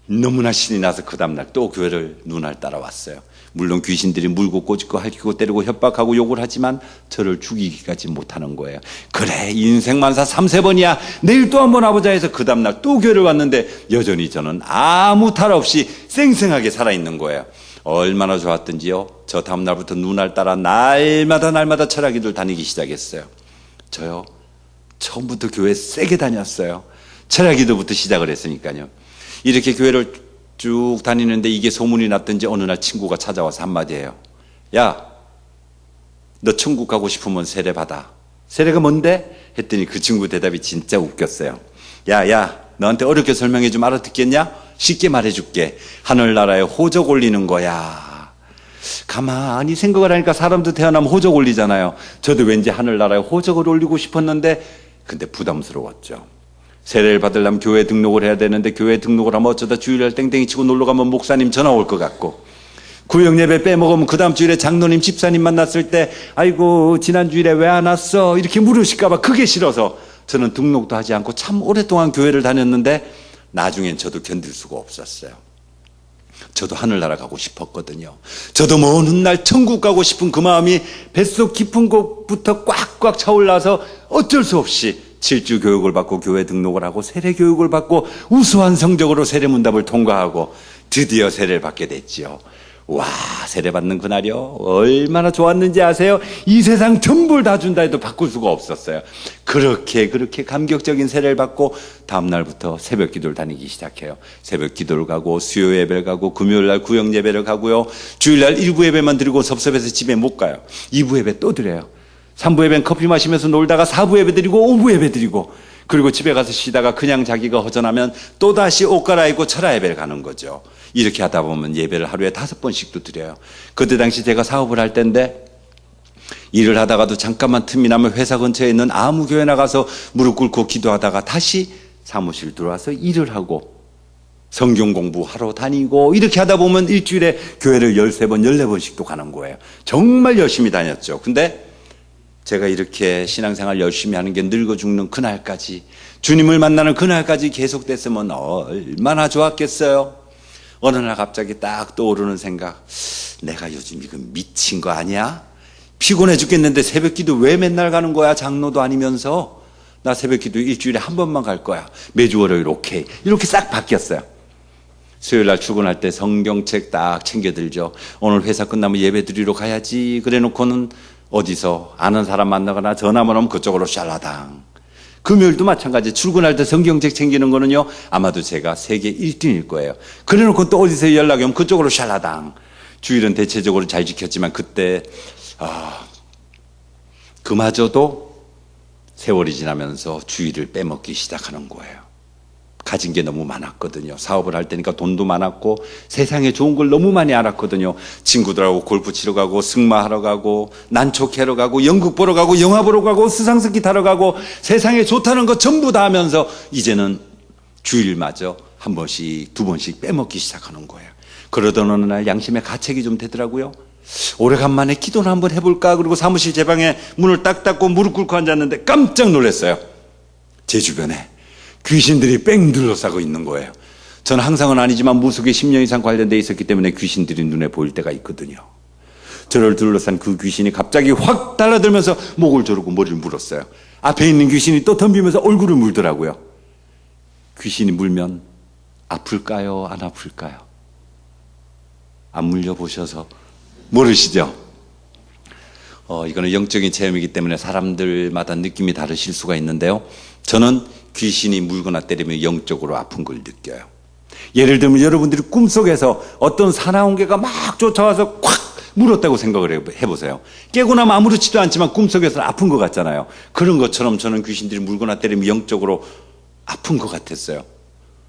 너무나 신이 나서 그 다음날 또 교회를 누나를 따라왔어요. 물론 귀신들이 물고 꼬집고 핥히고 때리고 협박하고 욕을 하지만 저를 죽이기까지 못하는 거예요. 그래, 인생만사 3-4번이야. 내일 또 한번 와보자 해서 그 다음날 또 교회를 왔는데 여전히 저는 아무 탈 없이 쌩쌩하게 살아있는 거예요. 얼마나 좋았던지요. 저 다음날부터 누나를 따라 날마다 철학기도를 다니기 시작했어요. 저요, 처음부터 교회 세게 다녔어요. 철학기도부터 시작을 했으니까요. 이렇게 교회를 쭉 다니는데 이게 소문이 났던지 어느 날 친구가 찾아와서 한마디 해요. 야, 너 천국 가고 싶으면 세례 받아. 세례가 뭔데? 했더니 그 친구 대답이 진짜 웃겼어요. 야, 너한테 어렵게 설명해 좀 알아듣겠냐? 쉽게 말해줄게. 하늘나라에 호적 올리는 거야. 가만히 생각을 하니까 사람도 태어나면 호적 올리잖아요. 저도 왠지 하늘나라에 호적을 올리고 싶었는데 근데 부담스러웠죠. 세례를 받으려면 교회 등록을 해야 되는데 교회 등록을 하면 어쩌다 주일날 땡땡이 치고 놀러가면 목사님 전화 올 것 같고, 구역 예배 빼먹으면 그 다음 주일에 장로님 집사님 만났을 때 아이고 지난 주일에 왜 안 왔어? 이렇게 물으실까 봐 그게 싫어서 저는 등록도 하지 않고 참 오랫동안 교회를 다녔는데 나중엔 저도 견딜 수가 없었어요. 저도 하늘나라 가고 싶었거든요. 저도 먼 훗날 천국 가고 싶은 그 마음이 뱃속 깊은 곳부터 꽉꽉 차올라서 어쩔 수 없이 7주 교육을 받고 교회 등록을 하고 세례 교육을 받고 우수한 성적으로 세례문답을 통과하고 드디어 세례를 받게 됐지요. 와, 세례 받는 그날이요, 얼마나 좋았는지 아세요? 이 세상 전부를 다 준다 해도 바꿀 수가 없었어요. 그렇게 감격적인 세례를 받고 다음날부터 새벽 기도를 다니기 시작해요. 새벽 기도를 가고 수요 예배를 가고 금요일날 구역 예배를 가고요, 주일날 1부 예배만 드리고 섭섭해서 집에 못 가요. 2부 예배 또 드려요. 3부 예배는 커피 마시면서 놀다가 4부 예배 드리고 5부 예배 드리고, 그리고 집에 가서 쉬다가 그냥 자기가 허전하면 또다시 옷 갈아입고 철야 예배를 가는 거죠. 이렇게 하다 보면 예배를 하루에 5번씩도 드려요. 그때 당시 제가 사업을 할 때인데 일을 하다가도 잠깐만 틈이 나면 회사 근처에 있는 아무 교회 나가서 무릎 꿇고 기도하다가 다시 사무실 들어와서 일을 하고 성경 공부하러 다니고 이렇게 하다 보면 일주일에 교회를 13번, 14번씩도 가는 거예요. 정말 열심히 다녔죠. 근데 제가 이렇게 신앙생활 열심히 하는 게 늙어 죽는 그날까지, 주님을 만나는 그날까지 계속됐으면 얼마나 좋았겠어요. 어느 날 갑자기 딱 떠오르는 생각, 내가 요즘 이거 미친 거 아니야? 피곤해 죽겠는데 새벽 기도 왜 맨날 가는 거야? 장로도 아니면서. 나 새벽 기도 일주일에 한 번만 갈 거야. 매주 월요일 오케이. 이렇게 싹 바뀌었어요. 수요일 날 출근할 때 성경책 딱 챙겨들죠. 오늘 회사 끝나면 예배 드리러 가야지. 그래 놓고는 어디서 아는 사람 만나거나 전화만 오면 그쪽으로 샬라당. 금요일도 마찬가지. 출근할 때 성경책 챙기는 거는요, 아마도 제가 세계 1등일 거예요. 그래 놓고 또 어디서 연락이 오면 그쪽으로 샬라당. 주일은 대체적으로 잘 지켰지만 그때 그마저도 세월이 지나면서 주일을 빼먹기 시작하는 거예요. 가진 게 너무 많았거든요. 사업을 할 때니까 돈도 많았고 세상에 좋은 걸 너무 많이 알았거든요. 친구들하고 골프 치러 가고 승마하러 가고 난초캐러 가고 연극 보러 가고 영화 보러 가고 수상스키 타러 가고 세상에 좋다는 거 전부 다 하면서 이제는 주일마저 한 번씩, 두 번씩 빼먹기 시작하는 거예요. 그러던 어느 날 양심의 가책이 좀 되더라고요. 오래간만에 기도를 한번 해볼까? 그리고 사무실 제 방에 문을 딱 닫고 무릎 꿇고 앉았는데 깜짝 놀랐어요. 제 주변에 귀신들이 뺑 둘러싸고 있는 거예요. 저는 항상은 아니지만 무속에 10년 이상 관련돼 있었기 때문에 귀신들이 눈에 보일 때가 있거든요. 저를 둘러싼 그 귀신이 갑자기 확 달라들면서 목을 조르고 머리를 물었어요. 앞에 있는 귀신이 또 덤비면서 얼굴을 물더라고요. 귀신이 물면 아플까요? 안 아플까요? 안 물려보셔서 모르시죠? 이거는 영적인 체험이기 때문에 사람들마다 느낌이 다르실 수가 있는데요. 저는 귀신이 물거나 때리면 영적으로 아픈 걸 느껴요. 예를 들면 여러분들이 꿈속에서 어떤 사나운 개가 막 쫓아와서 콱 물었다고 생각을 해보세요. 깨고 나면 아무렇지도 않지만 꿈속에서는 아픈 것 같잖아요. 그런 것처럼 저는 귀신들이 물거나 때리면 영적으로 아픈 것 같았어요.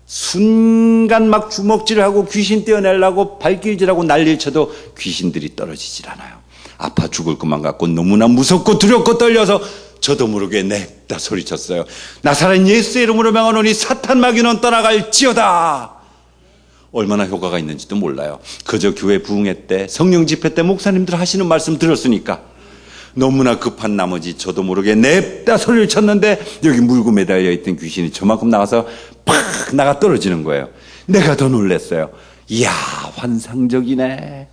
순간 막 주먹질을 하고 귀신 떼어내려고 발길질하고 난리를 쳐도 귀신들이 떨어지질 않아요. 아파 죽을 것만 같고 너무나 무섭고 두렵고 떨려서 저도 모르게 냅다 소리쳤어요. 나사렛 예수의 이름으로 명하노니 사탄 마귀는 떠나갈지어다. 얼마나 효과가 있는지도 몰라요. 그저 교회 부흥회 때 성령 집회 때 목사님들 하시는 말씀 들었으니까 너무나 급한 나머지 저도 모르게 냅다 소리를 쳤는데 여기 물고 매달려 있던 귀신이 저만큼 나가서 팍 나가 떨어지는 거예요. 내가 더 놀랐어요. 이야, 환상적이네.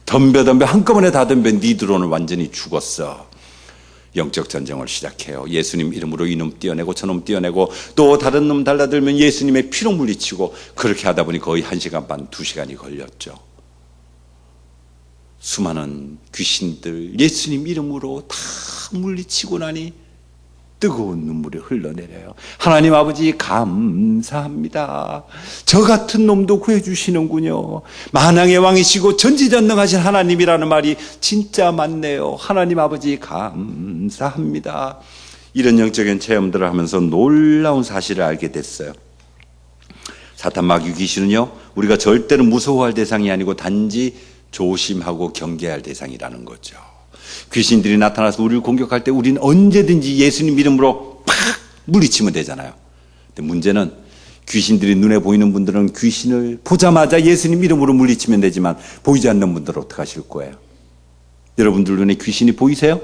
덤벼 한꺼번에 다 덤벼. 니들 오늘 완전히 죽었어. 영적 전쟁을 시작해요. 예수님 이름으로 이놈 띄어내고 저놈 띄어내고 또 다른 놈 달라들면 예수님의 피로 물리치고 그렇게 하다 보니 거의 1시간 반, 2시간이 걸렸죠. 수많은 귀신들 예수님 이름으로 다 물리치고 나니 뜨거운 눈물이 흘러내려요. 하나님 아버지 감사합니다. 저 같은 놈도 구해주시는군요. 만왕의 왕이시고 전지전능하신 하나님이라는 말이 진짜 맞네요. 하나님 아버지 감사합니다. 이런 영적인 체험들을 하면서 놀라운 사실을 알게 됐어요. 사탄 마귀 귀신은요, 우리가 절대로 무서워할 대상이 아니고 단지 조심하고 경계할 대상이라는 거죠. 귀신들이 나타나서 우리를 공격할 때 우리는 언제든지 예수님 이름으로 팍 물리치면 되잖아요. 근데 문제는 귀신들이 눈에 보이는 분들은 귀신을 보자마자 예수님 이름으로 물리치면 되지만 보이지 않는 분들은 어떻게 하실 거예요? 여러분들 눈에 귀신이 보이세요?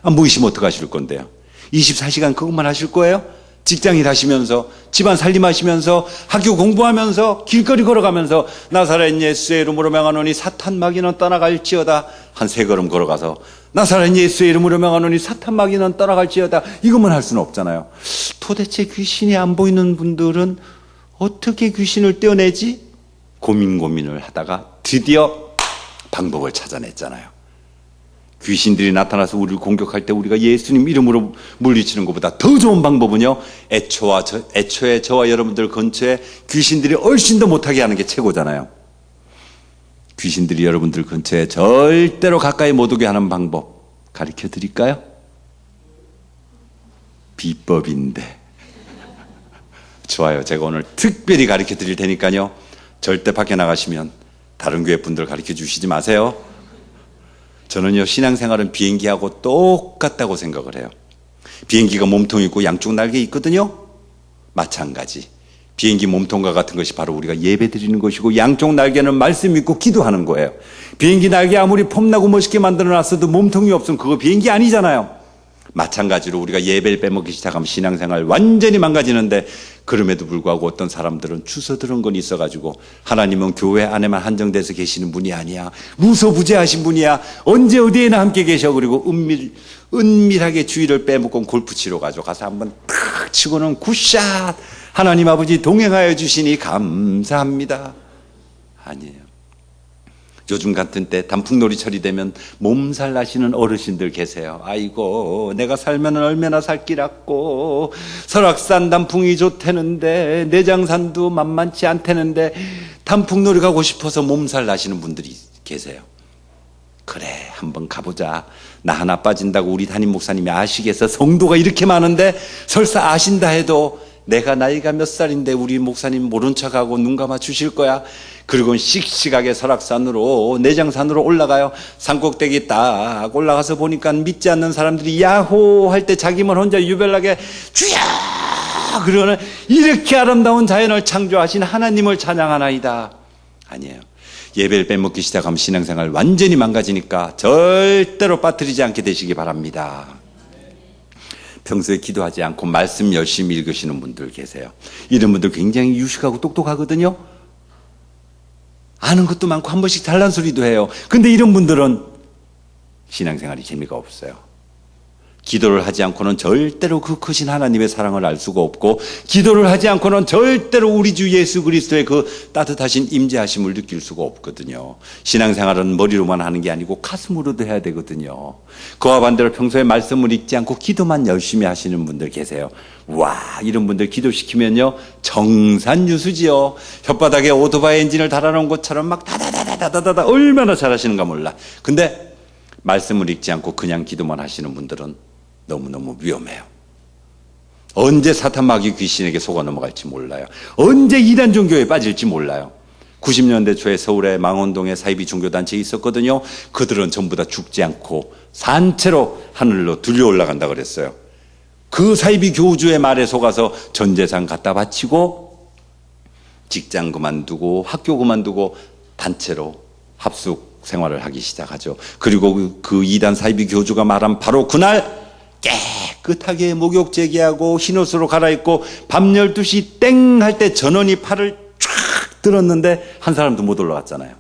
안 보이시면 어떻게 하실 건데요? 24시간 그것만 하실 거예요? 직장일 하시면서, 집안 살림하시면서, 학교 공부하면서, 길거리 걸어가면서 나사렛 예수의 이름으로 명하노니 사탄 마귀는 떠나갈지어다. 한 3걸음 걸어가서 나사렛 예수의 이름으로 명하노니 사탄 마귀는 떠나갈지어다. 이것만 할 수는 없잖아요. 도대체 귀신이 안 보이는 분들은 어떻게 귀신을 떼어내지? 고민을 하다가 드디어 방법을 찾아냈잖아요. 귀신들이 나타나서 우리를 공격할 때 우리가 예수님 이름으로 물리치는 것보다 더 좋은 방법은요, 애초에 저와 여러분들 근처에 귀신들이 훨씬 더 못하게 하는 게 최고잖아요. 귀신들이 여러분들 근처에 절대로 가까이 못 오게 하는 방법 가르쳐 드릴까요? 비법인데. 좋아요. 제가 오늘 특별히 가르쳐 드릴 테니까요, 절대 밖에 나가시면 다른 교회 분들 가르쳐 주시지 마세요. 저는요, 신앙생활은 비행기하고 똑같다고 생각을 해요. 비행기가 몸통 있고 양쪽 날개 있거든요. 마찬가지. 비행기 몸통과 같은 것이 바로 우리가 예배 드리는 것이고 양쪽 날개는 말씀 믿고 기도하는 거예요. 비행기 날개 아무리 폼나고 멋있게 만들어놨어도 몸통이 없으면 그거 비행기 아니잖아요. 마찬가지로 우리가 예배를 빼먹기 시작하면 신앙생활 완전히 망가지는데, 그럼에도 불구하고 어떤 사람들은 주워 들은 건 있어가지고 하나님은 교회 안에만 한정돼서 계시는 분이 아니야, 무소부재하신 분이야, 언제 어디에나 함께 계셔. 그리고 은밀하게 주의를 빼먹고 골프 치러 가지고 가서 한번 탁 치고는 굿샷, 하나님 아버지 동행하여 주시니 감사합니다. 아니에요. 요즘 같은 때 단풍놀이철이 되면 몸살 나시는 어르신들 계세요. 아이고, 내가 살면 얼마나 살 길았고, 설악산 단풍이 좋다는데 내장산도 만만치 않다는데 단풍놀이 가고 싶어서 몸살 나시는 분들이 계세요. 그래, 한번 가보자. 나 하나 빠진다고 우리 담임 목사님이 아시겠어? 성도가 이렇게 많은데 설사 아신다 해도 내가 나이가 몇 살인데 우리 목사님 모른 척하고 눈 감아 주실 거야. 그리고 씩씩하게 설악산으로, 내장산으로 올라가요. 산꼭대기 딱 올라가서 보니까 믿지 않는 사람들이 야호 할 때 자기만 혼자 유별나게 주야 그러는 이렇게 아름다운 자연을 창조하신 하나님을 찬양하나이다. 아니에요. 예배를 빼먹기 시작하면 신앙생활 완전히 망가지니까 절대로 빠뜨리지 않게 되시기 바랍니다. 평소에 기도하지 않고 말씀 열심히 읽으시는 분들 계세요. 이런 분들 굉장히 유식하고 똑똑하거든요. 아는 것도 많고 한 번씩 잘난 소리도 해요. 근데 이런 분들은 신앙생활이 재미가 없어요. 기도를 하지 않고는 절대로 그 크신 하나님의 사랑을 알 수가 없고, 기도를 하지 않고는 절대로 우리 주 예수 그리스도의 그 따뜻하신 임재하심을 느낄 수가 없거든요. 신앙생활은 머리로만 하는 게 아니고 가슴으로도 해야 되거든요. 그와 반대로 평소에 말씀을 읽지 않고 기도만 열심히 하시는 분들 계세요. 와, 이런 분들 기도시키면요 정산유수지요. 혓바닥에 오토바이 엔진을 달아놓은 것처럼 막 다다다다다다다 얼마나 잘하시는가 몰라. 근데 말씀을 읽지 않고 그냥 기도만 하시는 분들은 너무너무 위험해요. 언제 사탄 마귀 귀신에게 속아 넘어갈지 몰라요. 언제 이단 종교에 빠질지 몰라요. 90년대 초에 서울의 망원동에 사이비 종교단체에 있었거든요. 그들은 전부 다 죽지 않고 산채로 하늘로 들려 올라간다 그랬어요. 그 사이비 교주의 말에 속아서 전 재산 갖다 바치고 직장 그만두고 학교 그만두고 단체로 합숙 생활을 하기 시작하죠. 그리고 그 이단 사이비 교주가 말한 바로 그날 깨끗하게 목욕 재개하고 흰옷으로 갈아입고 밤 12시 땡 할 때 전원이 팔을 쫙 들었는데 한 사람도 못 올라갔잖아요.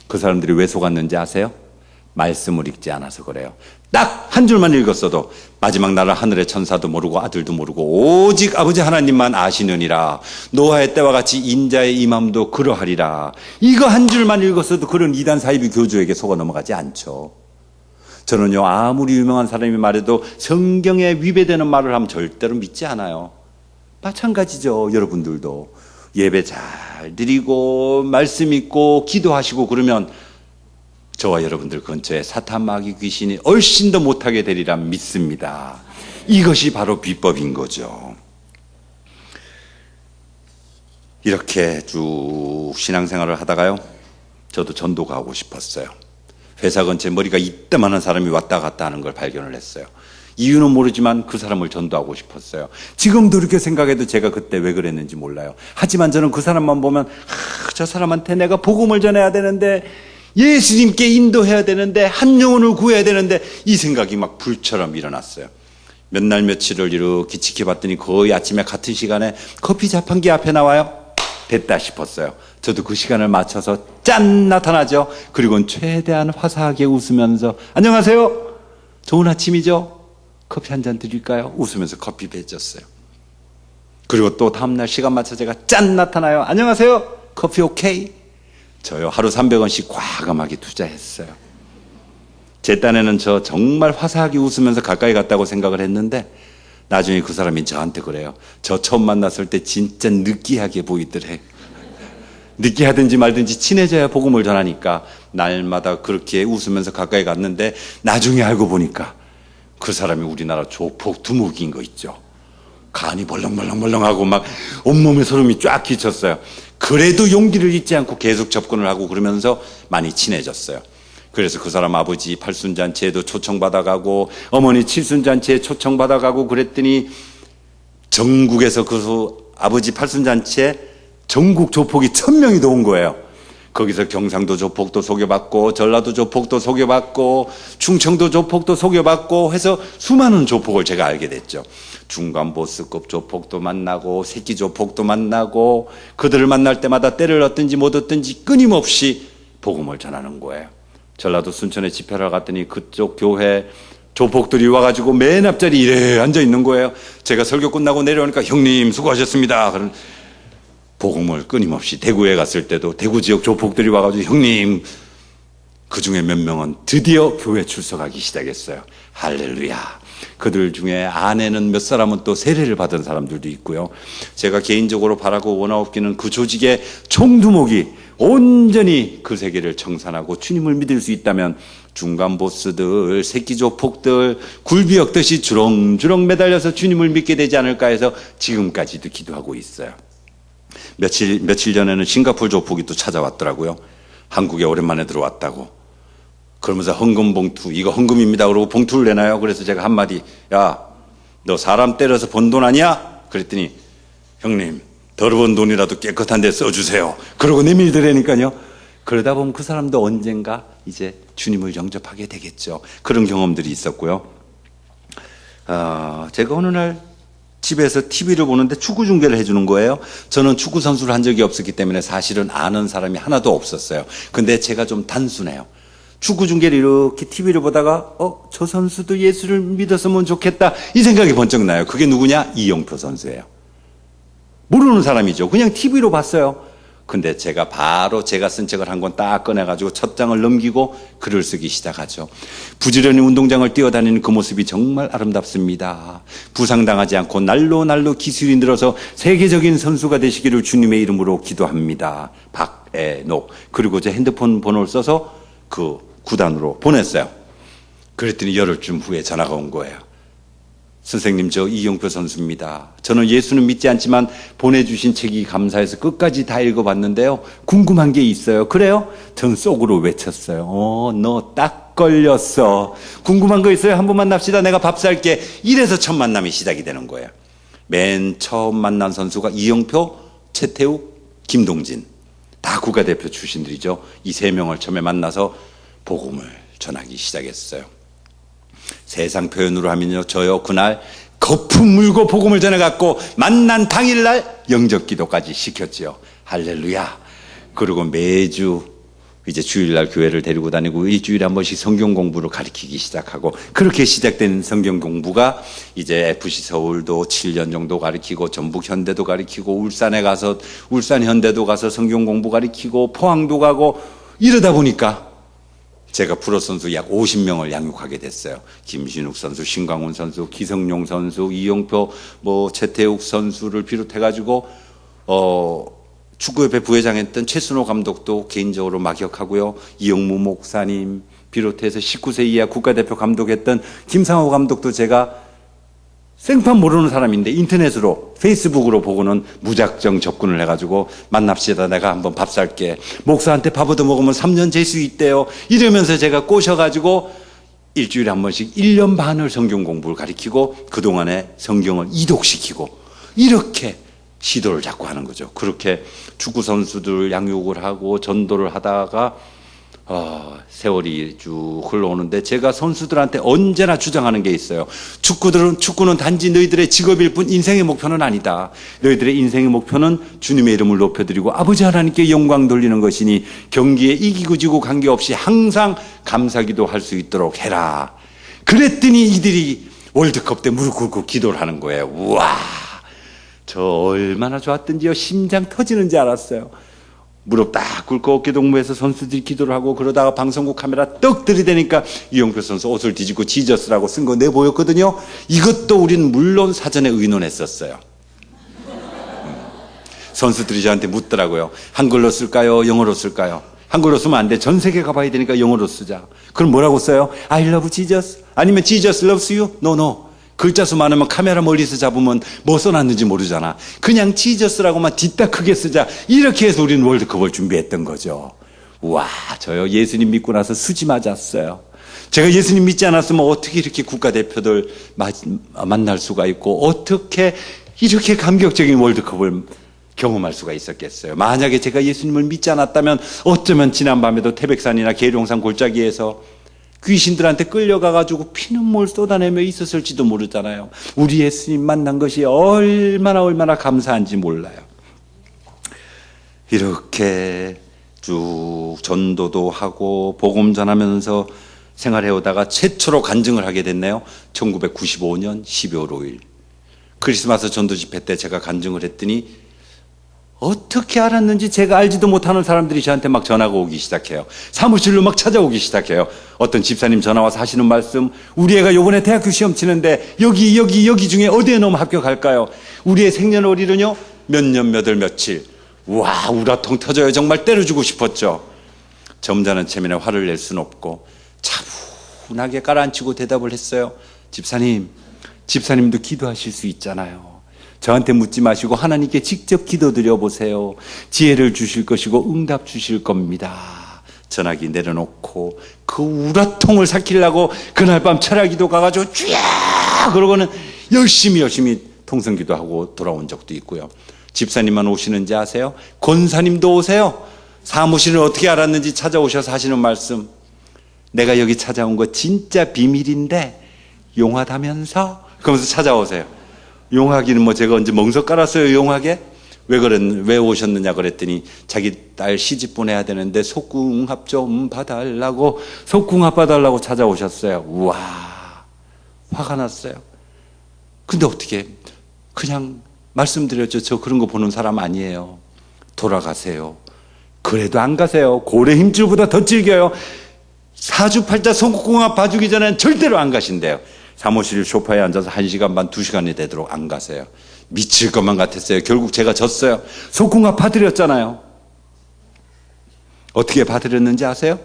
그 사람들이 왜 속았는지 아세요? 말씀을 읽지 않아서 그래요. 딱 한 줄만 읽었어도 마지막 날은 하늘의 천사도 모르고 아들도 모르고 오직 아버지 하나님만 아시느니라. 노아의 때와 같이 인자의 임함도 그러하리라. 이거 한 줄만 읽었어도 그런 이단 사이비 교주에게 속아 넘어가지 않죠. 저는요 아무리 유명한 사람이 말해도 성경에 위배되는 말을 하면 절대로 믿지 않아요. 마찬가지죠. 여러분들도 예배 잘 드리고 말씀 읽고 기도하시고 그러면 저와 여러분들 근처에 사탄 마귀 귀신이 훨씬 더 못하게 되리라 믿습니다. 이것이 바로 비법인 거죠. 이렇게 쭉 신앙생활을 하다가요 저도 전도 가고 싶었어요. 회사 근처에 머리가 이때만한 사람이 왔다 갔다 하는 걸 발견을 했어요. 이유는 모르지만 그 사람을 전도하고 싶었어요. 지금도 이렇게 생각해도 제가 그때 왜 그랬는지 몰라요. 하지만 저는 그 사람만 보면 저 사람한테 내가 복음을 전해야 되는데 예수님께 인도해야 되는데 한 영혼을 구해야 되는데 이 생각이 막 불처럼 일어났어요. 몇 날 며칠을 이렇게 지켜봤더니 거의 아침에 같은 시간에 커피 자판기 앞에 나와요. 됐다 싶었어요. 저도 그 시간을 맞춰서 짠 나타나죠. 그리고는 최대한 화사하게 웃으면서 안녕하세요. 좋은 아침이죠. 커피 한 잔 드릴까요? 웃으면서 커피 배줬어요. 그리고 또 다음날 시간 맞춰 제가 짠 나타나요. 안녕하세요. 커피 오케이? 저요 하루 300원씩 과감하게 투자했어요. 제 딴에는 저 정말 화사하게 웃으면서 가까이 갔다고 생각을 했는데 나중에 그 사람이 저한테 그래요. 저 처음 만났을 때 진짜 느끼하게 보이더래. 느끼하든지 말든지 친해져야 복음을 전하니까 날마다 그렇게 웃으면서 가까이 갔는데 나중에 알고 보니까 그 사람이 우리나라 조폭 두목인 거 있죠. 간이 벌렁벌렁벌렁하고 막 온몸에 소름이 쫙 끼쳤어요. 그래도 용기를 잊지 않고 계속 접근을 하고 그러면서 많이 친해졌어요. 그래서 그 사람 아버지 팔순잔치에도 초청받아가고 어머니 칠순잔치에 초청받아가고 그랬더니 전국에서 그 아버지 팔순잔치에 전국 조폭이 1000명이 더 온 거예요. 거기서 경상도 조폭도 소개받고 전라도 조폭도 소개받고 충청도 조폭도 소개받고 해서 수많은 조폭을 제가 알게 됐죠. 중간 보스급 조폭도 만나고 새끼 조폭도 만나고 그들을 만날 때마다 때를 얻든지 못 얻든지 끊임없이 복음을 전하는 거예요. 전라도 순천에 집회를 갔더니 그쪽 교회 조폭들이 와가지고 맨 앞자리 이래 앉아 있는 거예요. 제가 설교 끝나고 내려오니까 형님 수고하셨습니다. 그런 복음을 끊임없이 대구에 갔을 때도 대구 지역 조폭들이 와가지고 형님 그중에 몇 명은 드디어 교회 출석하기 시작했어요. 할렐루야. 그들 중에 아내는 몇 사람은 또 세례를 받은 사람들도 있고요. 제가 개인적으로 바라고 원하옵기는 그 조직의 총두목이 온전히 그 세계를 청산하고 주님을 믿을 수 있다면 중간 보스들, 새끼 조폭들 굴비 엮듯이 주렁주렁 매달려서 주님을 믿게 되지 않을까 해서 지금까지도 기도하고 있어요. 며칠 전에는 싱가포르 조폭이 또 찾아왔더라고요. 한국에 오랜만에 들어왔다고. 그러면서 헌금 봉투, 이거 헌금입니다. 그러고 봉투를 내놔요. 그래서 제가 한마디, 야, 너 사람 때려서 번 돈 아니야? 그랬더니 형님 더러운 돈이라도 깨끗한 데 써주세요. 그러고 내밀더라니까요. 그러다 보면 그 사람도 언젠가 이제 주님을 영접하게 되겠죠. 그런 경험들이 있었고요. 제가 어느 날 집에서 TV를 보는데 축구 중계를 해주는 거예요. 저는 축구 선수를 한 적이 없었기 때문에 사실은 아는 사람이 하나도 없었어요. 근데 제가 좀 단순해요. 축구 중계를 이렇게 TV를 보다가 저 선수도 예수를 믿었으면 좋겠다 이 생각이 번쩍 나요. 그게 누구냐? 이영표 선수예요. 모르는 사람이죠. 그냥 TV로 봤어요. 근데 제가 바로 제가 쓴 책을 한 권 딱 꺼내가지고 첫 장을 넘기고 글을 쓰기 시작하죠. 부지런히 운동장을 뛰어다니는 그 모습이 정말 아름답습니다. 부상당하지 않고 날로 기술이 늘어서 세계적인 선수가 되시기를 주님의 이름으로 기도합니다. 박애녹. 그리고 제 핸드폰 번호를 써서 그 구단으로 보냈어요. 그랬더니 열흘쯤 후에 전화가 온 거예요. 선생님, 저 이영표 선수입니다. 저는 예수는 믿지 않지만 보내주신 책이 감사해서 끝까지 다 읽어봤는데요. 궁금한 게 있어요. 그래요? 전 속으로 외쳤어요. 너 딱 걸렸어. 궁금한 거 있어요? 한번 만납시다. 내가 밥 살게. 이래서 첫 만남이 시작이 되는 거예요. 맨 처음 만난 선수가 이영표, 최태욱, 김동진. 다 국가대표 출신들이죠. 이 세 명을 처음에 만나서 복음을 전하기 시작했어요. 세상 표현으로 하면요, 저요 그날 거품 물고 복음을 전해갖고 만난 당일날 영접기도까지 시켰지요. 할렐루야. 그리고 매주 이제 주일날 교회를 데리고 다니고 일주일에 한 번씩 성경 공부를 가르치기 시작하고, 그렇게 시작된 성경 공부가 이제 FC 서울도 7년 정도 가르치고 전북 현대도 가르치고 울산 현대도 가서 성경 공부 가르치고 포항도 가고, 이러다 보니까 제가 프로 선수 약 50명을 양육하게 됐어요. 김신욱 선수, 신광훈 선수, 기성용 선수, 이영표, 최태욱 선수를 비롯해가지고 축구협회 부회장했던 최순호 감독도 개인적으로 막역하고요. 이영무 목사님 비롯해서 19세 이하 국가대표 감독했던 김상호 감독도 제가 생판 모르는 사람인데 인터넷으로 페이스북으로 보고는 무작정 접근을 해가지고 만납시다. 내가 한번 밥 살게. 목사한테 밥 얻어먹으면 3년 재수 있대요. 이러면서 제가 꼬셔가지고 일주일에 한 번씩 1년 반을 성경 공부를 가르치고 그동안에 성경을 이독시키고, 이렇게 시도를 자꾸 하는 거죠. 그렇게 축구 선수들 양육을 하고 전도를 하다가 세월이 쭉 흘러오는데, 제가 선수들한테 언제나 주장하는 게 있어요. 축구는 단지 너희들의 직업일 뿐 인생의 목표는 아니다. 너희들의 인생의 목표는 주님의 이름을 높여드리고 아버지 하나님께 영광 돌리는 것이니 경기에 이기고 지고 관계없이 항상 감사기도 할 수 있도록 해라. 그랬더니 이들이 월드컵 때 무릎 꿇고 기도를 하는 거예요. 우와, 저 얼마나 좋았던지요. 심장 터지는 줄 알았어요. 무릎 딱 꿇고 어깨 동무해서 선수들이 기도를 하고, 그러다가 방송국 카메라 떡 들이대니까 이영표 선수 옷을 뒤집고 지저스라고 쓴 거 내보였거든요. 이것도 우리는 물론 사전에 의논했었어요. 선수들이 저한테 묻더라고요. 한글로 쓸까요? 영어로 쓸까요? 한글로 쓰면 안 돼. 전 세계 가봐야 되니까 영어로 쓰자. 그럼 뭐라고 써요? I love Jesus? 아니면 Jesus loves you? No. 글자 수 많으면 카메라 멀리서 잡으면 뭐 써놨는지 모르잖아. 그냥 지저스라고만 뒤딱 크게 쓰자. 이렇게 해서 우리는 월드컵을 준비했던 거죠. 와, 저요 예수님 믿고 나서 수지 맞았어요. 제가 예수님 믿지 않았으면 어떻게 이렇게 국가대표들 만날 수가 있고, 어떻게 이렇게 감격적인 월드컵을 경험할 수가 있었겠어요. 만약에 제가 예수님을 믿지 않았다면 어쩌면 지난밤에도 태백산이나 계룡산 골짜기에서 귀신들한테 끌려가가지고 피눈물 쏟아내며 있었을지도 모르잖아요. 우리 예수님 만난 것이 얼마나 감사한지 몰라요. 이렇게 쭉 전도도 하고 복음 전하면서 생활해오다가 최초로 간증을 하게 됐네요. 1995년 12월 5일 크리스마스 전도 집회 때 제가 간증을 했더니, 어떻게 알았는지 제가 알지도 못하는 사람들이 저한테 막 전화가 오기 시작해요. 사무실로 막 찾아오기 시작해요. 어떤 집사님 전화 와서 하시는 말씀, 우리 애가 요번에 대학교 시험 치는데 여기 중에 어디에 넣으면 합격할까요? 우리 애 생년월일은요 몇 년 몇월 며칠. 와, 우라통 터져요. 정말 때려주고 싶었죠. 점잖은 체면에 화를 낼 수는 없고 차분하게 깔아앉히고 대답을 했어요. 집사님도 기도하실 수 있잖아요. 저한테 묻지 마시고 하나님께 직접 기도드려 보세요. 지혜를 주실 것이고 응답 주실 겁니다. 전화기 내려놓고 그 우라통을 삭히려고 그날 밤 철야기도 가가지고 쥐야 그러고는 열심히 통성기도하고 돌아온 적도 있고요. 집사님만 오시는지 아세요? 권사님도 오세요. 사무실을 어떻게 알았는지 찾아오셔서 하시는 말씀. 내가 여기 찾아온 거 진짜 비밀인데 용하다면서? 그러면서 찾아오세요. 용하기는 뭐 제가 언제 멍석 깔았어요, 용하게? 왜 오셨느냐 그랬더니 자기 딸 시집 보내야 되는데 속궁합 좀 봐달라고, 속궁합 봐달라고 찾아오셨어요. 우와, 화가 났어요. 근데 어떻게 그냥 말씀드렸죠. 저 그런 거 보는 사람 아니에요. 돌아가세요. 그래도 안 가세요. 고래 힘줄보다 더 질겨요. 사주팔자 속궁합 봐주기 전엔 절대로 안 가신대요. 사무실 소파에 앉아서 1시간 반, 2시간이 되도록 안 가세요. 미칠 것만 같았어요. 결국 제가 졌어요. 속궁합 봐드렸잖아요. 어떻게 봐드렸는지 아세요?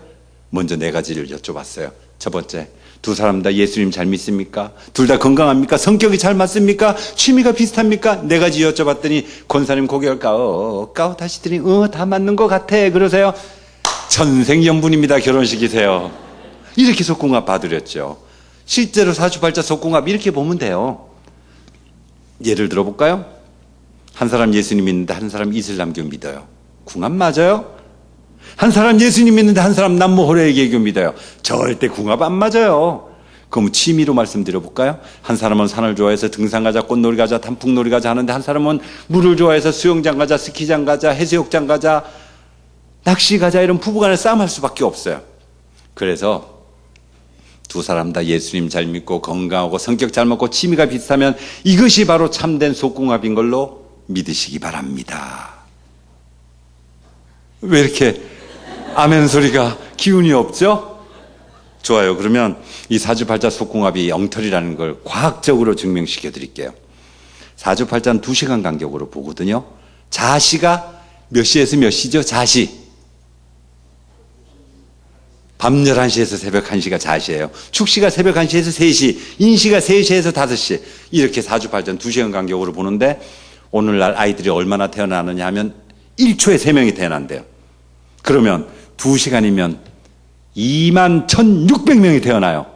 먼저 4가지를 여쭤봤어요. 첫 번째, 두 사람 다 예수님 잘 믿습니까? 둘 다 건강합니까? 성격이 잘 맞습니까? 취미가 비슷합니까? 4가지 여쭤봤더니 권사님 고개를 까웃하시더니 다 맞는 것 같아 그러세요. 천생연분입니다. 결혼식이세요. 이렇게 속궁합 봐드렸죠. 실제로 사주팔자 속궁합 이렇게 보면 돼요. 예를 들어볼까요? 한 사람 예수님 믿는데 한 사람 이슬람교 믿어요. 궁합 맞아요? 한 사람 예수님 믿는데 한 사람 남모호래 개교 믿어요. 절대 궁합 안 맞아요. 그럼 취미로 말씀드려볼까요? 한 사람은 산을 좋아해서 등산 가자, 꽃놀이 가자, 단풍놀이 가자 하는데 한 사람은 물을 좋아해서 수영장 가자, 스키장 가자, 해수욕장 가자, 낚시 가자, 이런 부부간에 싸움할 수밖에 없어요. 그래서 두 사람 다 예수님 잘 믿고 건강하고 성격 잘 맞고 취미가 비슷하면 이것이 바로 참된 속궁합인 걸로 믿으시기 바랍니다. 왜 이렇게 아멘 소리가 기운이 없죠? 좋아요. 그러면 이 사주팔자 속궁합이 엉터리라는 걸 과학적으로 증명시켜 드릴게요. 사주팔자는 2시간 간격으로 보거든요. 자시가 몇 시에서 몇 시죠? 자시. 밤 11시에서 새벽 1시가 자시예요. 축시가 새벽 1시에서 3시, 인시가 3시에서 5시. 이렇게 사주팔자는 2시간 간격으로 보는데 오늘날 아이들이 얼마나 태어나느냐 하면 1초에 3명이 태어난대요. 그러면 2시간이면 21,600명이 태어나요.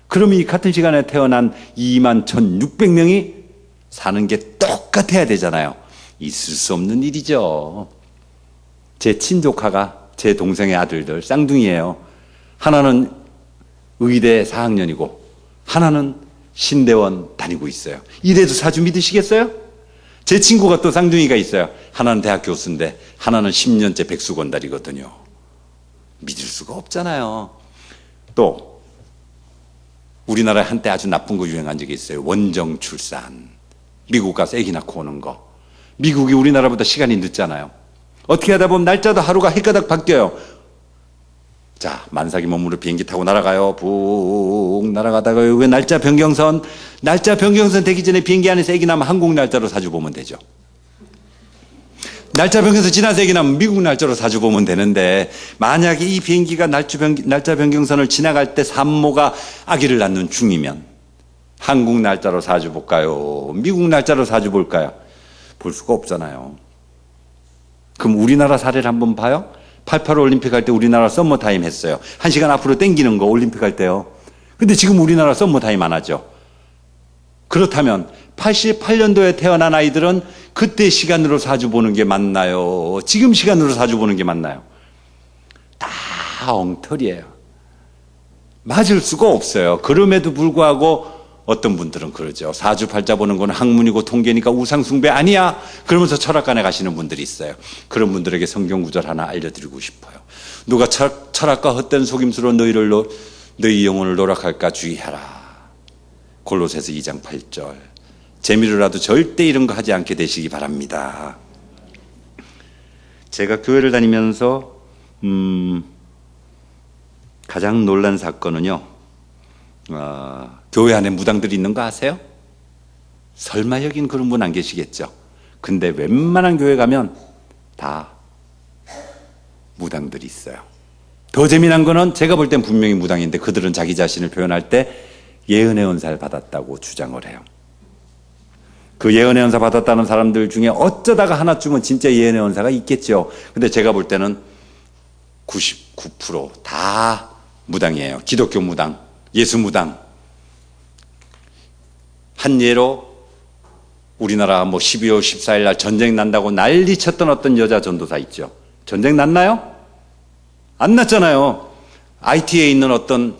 그러면 이 같은 시간에 태어난 21,600명이 사는 게 똑같아야 되잖아요. 있을 수 없는 일이죠. 제 친조카가 제 동생의 아들들 쌍둥이에요. 하나는 의대 4학년이고 하나는 신대원 다니고 있어요. 이래도 사주 믿으시겠어요? 제 친구가 또 쌍둥이가 있어요. 하나는 대학 교수인데 하나는 10년째 백수건달이거든요. 믿을 수가 없잖아요. 또 우리나라에 한때 아주 나쁜 거 유행한 적이 있어요. 원정 출산. 미국 가서 아기 낳고 오는 거. 미국이 우리나라보다 시간이 늦잖아요. 어떻게 하다 보면 날짜도 하루가 헷가닥 바뀌어요. 자, 만삭이 몸으로 비행기 타고 날아가요. 붕 날아가다가 왜 날짜 변경선 되기 전에 비행기 안에서 아기 나면 한국 날짜로 사주 보면 되죠. 날짜 변경선 지나서 아기 나면 미국 날짜로 사주 보면 되는데 만약에 이 비행기가 날짜 변경선을 지나갈 때 산모가 아기를 낳는 중이면 한국 날짜로 사주 볼까요? 미국 날짜로 사주 볼까요? 볼 수가 없잖아요. 그럼 우리나라 사례를 한번 봐요. 88 올림픽 할 때 우리나라 썸머타임 했어요. 1시간 앞으로 땡기는 거 올림픽 할 때요. 근데 지금 우리나라 썸머타임 안 하죠. 그렇다면 88년도에 태어난 아이들은 그때 시간으로 사주 보는 게 맞나요? 지금 시간으로 사주 보는 게 맞나요? 다 엉터리예요. 맞을 수가 없어요. 그럼에도 불구하고 어떤 분들은 그러죠. 사주팔자 보는 건 학문이고 통계니까 우상숭배 아니야. 그러면서 철학관에 가시는 분들이 있어요. 그런 분들에게 성경 구절 하나 알려드리고 싶어요. 누가 철학과 헛된 속임수로 너희 영혼을 노락할까 주의하라. 골로새서 2장 8절. 재미로라도 절대 이런 거 하지 않게 되시기 바랍니다. 제가 교회를 다니면서 가장 놀란 사건은요. 교회 안에 무당들이 있는 거 아세요? 설마 여긴 그런 분 안 계시겠죠? 근데 웬만한 교회 가면 다 무당들이 있어요. 더 재미난 거는 제가 볼 땐 분명히 무당인데 그들은 자기 자신을 표현할 때 예언의 은사를 받았다고 주장을 해요. 그 예언의 은사 받았다는 사람들 중에 어쩌다가 하나쯤은 진짜 예언의 은사가 있겠죠. 근데 제가 볼 때는 99% 다 무당이에요. 기독교 무당, 예수 무당. 한 예로 우리나라 12월 14일 날 전쟁 난다고 난리 쳤던 어떤 여자 전도사 있죠. 전쟁 났나요? 안 났잖아요. IT에 있는 어떤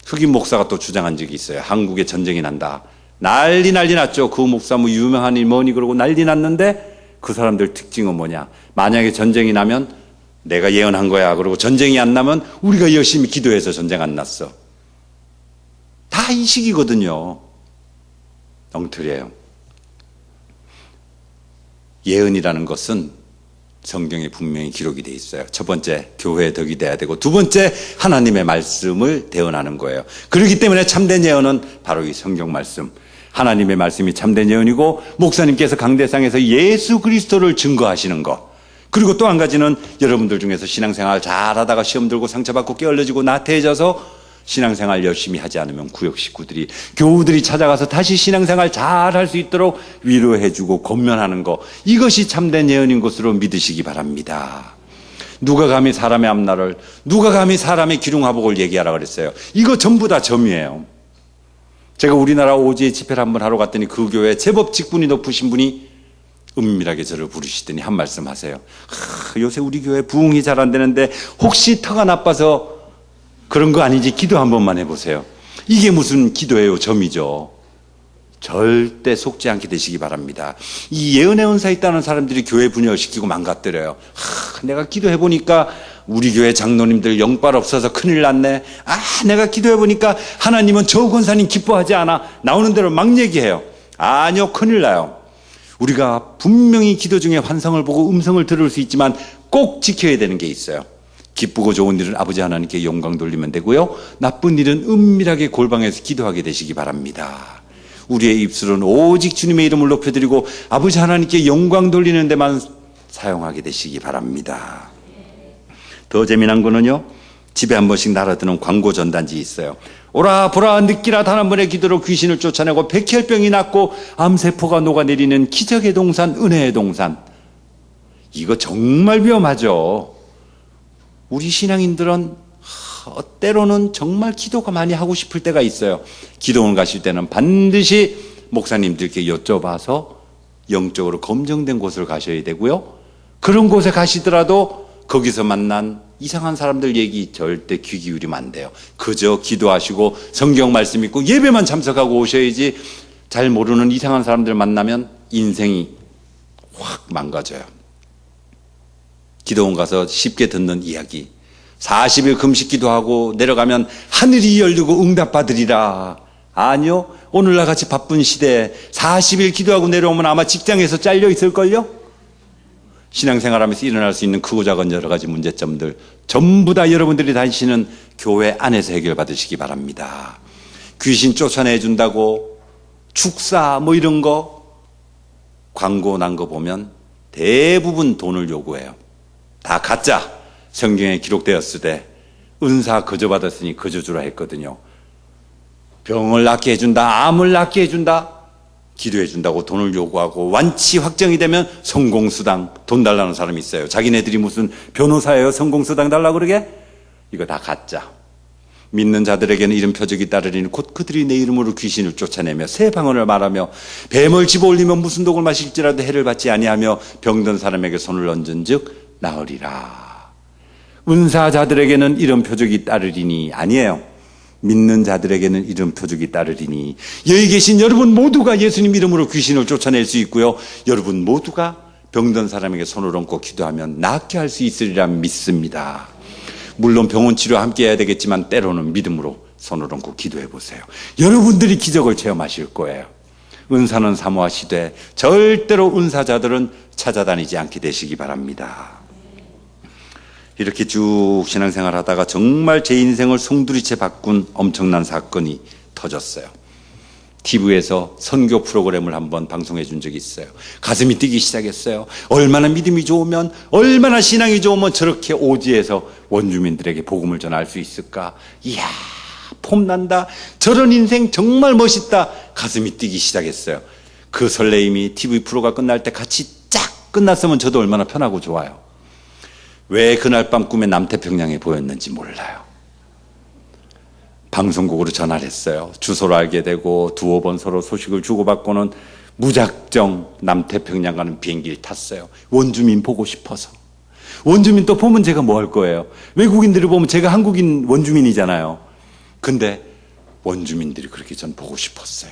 흑인 목사가 또 주장한 적이 있어요. 한국에 전쟁이 난다. 난리 났죠. 그 목사 유명하니 뭐니 그러고 난리 났는데 그 사람들 특징은 뭐냐. 만약에 전쟁이 나면 내가 예언한 거야. 그러고 전쟁이 안 나면 우리가 열심히 기도해서 전쟁 안 났어. 다 이 식이거든요. 엉터리예요. 예언이라는 것은 성경에 분명히 기록이 되어 있어요. 첫 번째, 교회의 덕이 돼야 되고, 두 번째, 하나님의 말씀을 대언하는 거예요. 그렇기 때문에 참된 예언은 바로 이 성경 말씀, 하나님의 말씀이 참된 예언이고, 목사님께서 강대상에서 예수 그리스도를 증거하시는 것, 그리고 또 한 가지는 여러분들 중에서 신앙생활 잘하다가 시험 들고 상처받고 게을러지고 나태해져서 신앙생활 열심히 하지 않으면 구역 식구들이, 교우들이 찾아가서 다시 신앙생활 잘할 수 있도록 위로해주고 권면하는 것, 이것이 참된 예언인 것으로 믿으시기 바랍니다. 누가 감히 사람의 앞날을, 누가 감히 사람의 기륭화복을 얘기하라 그랬어요. 이거 전부 다 점이에요. 제가 우리나라 오지에 집회를 한번 하러 갔더니 그 교회 제법 직분이 높으신 분이 은밀하게 저를 부르시더니 한 말씀 하세요. 요새 우리 교회 부흥이 잘 안 되는데 혹시 터가 나빠서 그런 거 아니지 기도 한 번만 해보세요. 이게 무슨 기도예요? 점이죠. 절대 속지 않게 되시기 바랍니다. 이 예언의 은사 있다는 사람들이 교회 분열시키고 망가뜨려요. 내가 기도해보니까 우리 교회 장로님들 영빨 없어서 큰일 났네. 내가 기도해보니까 하나님은 저 권사님 기뻐하지 않아. 나오는 대로 막 얘기해요. 아니요, 큰일 나요. 우리가 분명히 기도 중에 환상을 보고 음성을 들을 수 있지만 꼭 지켜야 되는 게 있어요. 기쁘고 좋은 일은 아버지 하나님께 영광 돌리면 되고요. 나쁜 일은 은밀하게 골방에서 기도하게 되시기 바랍니다. 우리의 입술은 오직 주님의 이름을 높여드리고 아버지 하나님께 영광 돌리는 데만 사용하게 되시기 바랍니다. 더 재미난 거는요, 집에 한 번씩 날아드는 광고 전단지 있어요. 오라 보라 느끼라 단 한 번의 기도로 귀신을 쫓아내고 백혈병이 낫고 암세포가 녹아내리는 기적의 동산, 은혜의 동산. 이거 정말 위험하죠. 우리 신앙인들은 때로는 정말 기도가 많이 하고 싶을 때가 있어요. 기도원 가실 때는 반드시 목사님들께 여쭤봐서 영적으로 검증된 곳을 가셔야 되고요. 그런 곳에 가시더라도 거기서 만난 이상한 사람들 얘기 절대 귀 기울이면 안 돼요. 그저 기도하시고 성경 말씀 읽고 예배만 참석하고 오셔야지, 잘 모르는 이상한 사람들 만나면 인생이 확 망가져요. 기도원 가서 쉽게 듣는 이야기, 40일 금식 기도하고 내려가면 하늘이 열리고 응답받으리라. 아니요, 오늘날 같이 바쁜 시대에 40일 기도하고 내려오면 아마 직장에서 잘려 있을걸요. 신앙생활하면서 일어날 수 있는 크고 작은 여러 가지 문제점들 전부 다 여러분들이 다니시는 교회 안에서 해결받으시기 바랍니다. 귀신 쫓아내준다고 축사 이런 거 광고 난 거 보면 대부분 돈을 요구해요. 다 가짜. 성경에 기록되었을 때 은사 거저 받았으니 거저 주라 했거든요. 병을 낫게 해준다, 암을 낫게 해준다, 기도해준다고 돈을 요구하고 완치 확정이 되면 성공수당 돈 달라는 사람이 있어요. 자기네들이 무슨 변호사예요? 성공수당 달라고 그러게? 이거 다 가짜. 믿는 자들에게는 이런 표적이 따르리니 곧 그들이 내 이름으로 귀신을 쫓아내며 새 방언을 말하며 뱀을 집어올리면 무슨 독을 마실지라도 해를 받지 아니하며 병든 사람에게 손을 얹은 즉 나으리라. 은사자들에게는 이런 표적이 따르리니, 아니에요. 믿는 자들에게는 이런 표적이 따르리니, 여기 계신 여러분 모두가 예수님 이름으로 귀신을 쫓아낼 수 있고요, 여러분 모두가 병든 사람에게 손을 얹고 기도하면 낫게 할 수 있으리라 믿습니다. 물론 병원 치료 함께 해야 되겠지만 때로는 믿음으로 손을 얹고 기도해 보세요. 여러분들이 기적을 체험하실 거예요. 은사는 사모하시되 절대로 은사자들은 찾아다니지 않게 되시기 바랍니다. 이렇게 쭉 신앙생활 하다가 정말 제 인생을 송두리째 바꾼 엄청난 사건이 터졌어요. TV에서 선교 프로그램을 한번 방송해 준 적이 있어요. 가슴이 뛰기 시작했어요. 얼마나 믿음이 좋으면, 얼마나 신앙이 좋으면 저렇게 오지에서 원주민들에게 복음을 전할 수 있을까. 이야, 폼난다. 저런 인생 정말 멋있다. 가슴이 뛰기 시작했어요. 그 설레임이 TV 프로가 끝날 때 같이 쫙 끝났으면 저도 얼마나 편하고 좋아요. 왜 그날 밤 꿈에 남태평양에 보였는지 몰라요. 방송국으로 전화를 했어요. 주소를 알게 되고 두어 번 서로 소식을 주고받고는 무작정 남태평양 가는 비행기를 탔어요. 원주민 보고 싶어서. 원주민 또 보면 제가 뭐 할 거예요? 외국인들을 보면 제가 한국인 원주민이잖아요. 근데 원주민들이 그렇게 전 보고 싶었어요.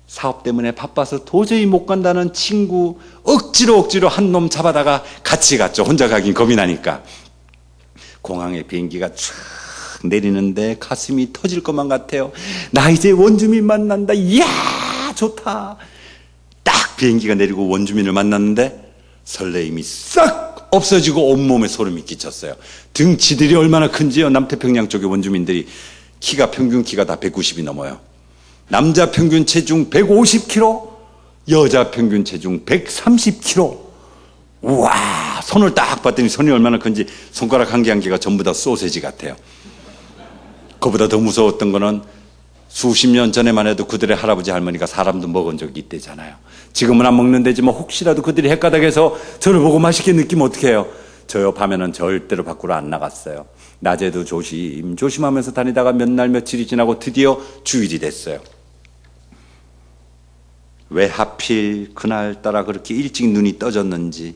사업 때문에 바빠서 도저히 못 간다는 친구 억지로 한 놈 잡아다가 같이 갔죠. 혼자 가긴 겁이 나니까. 공항에 비행기가 쫙 내리는데 가슴이 터질 것만 같아요. 나 이제 원주민 만난다. 이야 좋다. 딱 비행기가 내리고 원주민을 만났는데 설레임이 싹 없어지고 온몸에 소름이 끼쳤어요. 등치들이 얼마나 큰지요. 남태평양 쪽의 원주민들이 평균 키가 다 190이 넘어요. 남자 평균 체중 150kg, 여자 평균 체중 130kg. 우와, 손을 딱 봤더니 손이 얼마나 큰지 손가락 한 개 한 개가 전부 다 소세지 같아요. 그보다 더 무서웠던 거는 수십 년 전에만 해도 그들의 할아버지 할머니가 사람도 먹은 적이 있대잖아요. 지금은 안 먹는 데지만 혹시라도 그들이 헷가닥해서 저를 보고 맛있게 느끼면 어떡해요? 저요, 밤에는 절대로 밖으로 안 나갔어요. 낮에도 조심하면서 다니다가 몇 날 며칠이 지나고 드디어 주일이 됐어요. 왜 하필 그날따라 그렇게 일찍 눈이 떠졌는지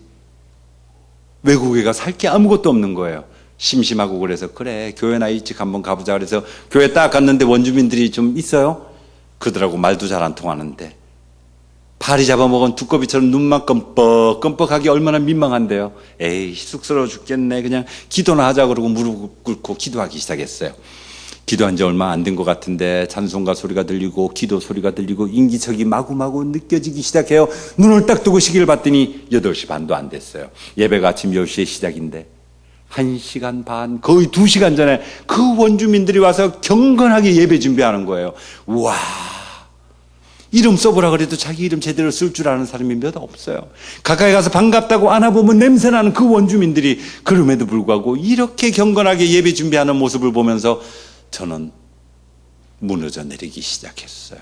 외국에 가 살 게 아무것도 없는 거예요. 심심하고 그래서 그래 교회나 일찍 한번 가보자 그래서 교회 딱 갔는데 원주민들이 좀 있어요. 그들하고 말도 잘 안 통하는데 파리 잡아먹은 두꺼비처럼 눈만 끔뻑끔뻑하기 얼마나 민망한데요. 에이 쑥스러워 죽겠네. 그냥 기도나 하자 그러고 무릎 꿇고 기도하기 시작했어요. 기도한 지 얼마 안 된 것 같은데 찬송가 소리가 들리고 기도 소리가 들리고 인기척이 마구마구 느껴지기 시작해요. 눈을 딱 뜨고 시계를 봤더니 8시 반도 안 됐어요. 예배가 아침 10시에 시작인데 1시간 반 거의 2시간 전에 그 원주민들이 와서 경건하게 예배 준비하는 거예요. 우와, 이름 써보라 그래도 자기 이름 제대로 쓸 줄 아는 사람이 몇 없어요. 가까이 가서 반갑다고 안아보면 냄새나는 그 원주민들이 그럼에도 불구하고 이렇게 경건하게 예배 준비하는 모습을 보면서 저는 무너져 내리기 시작했어요.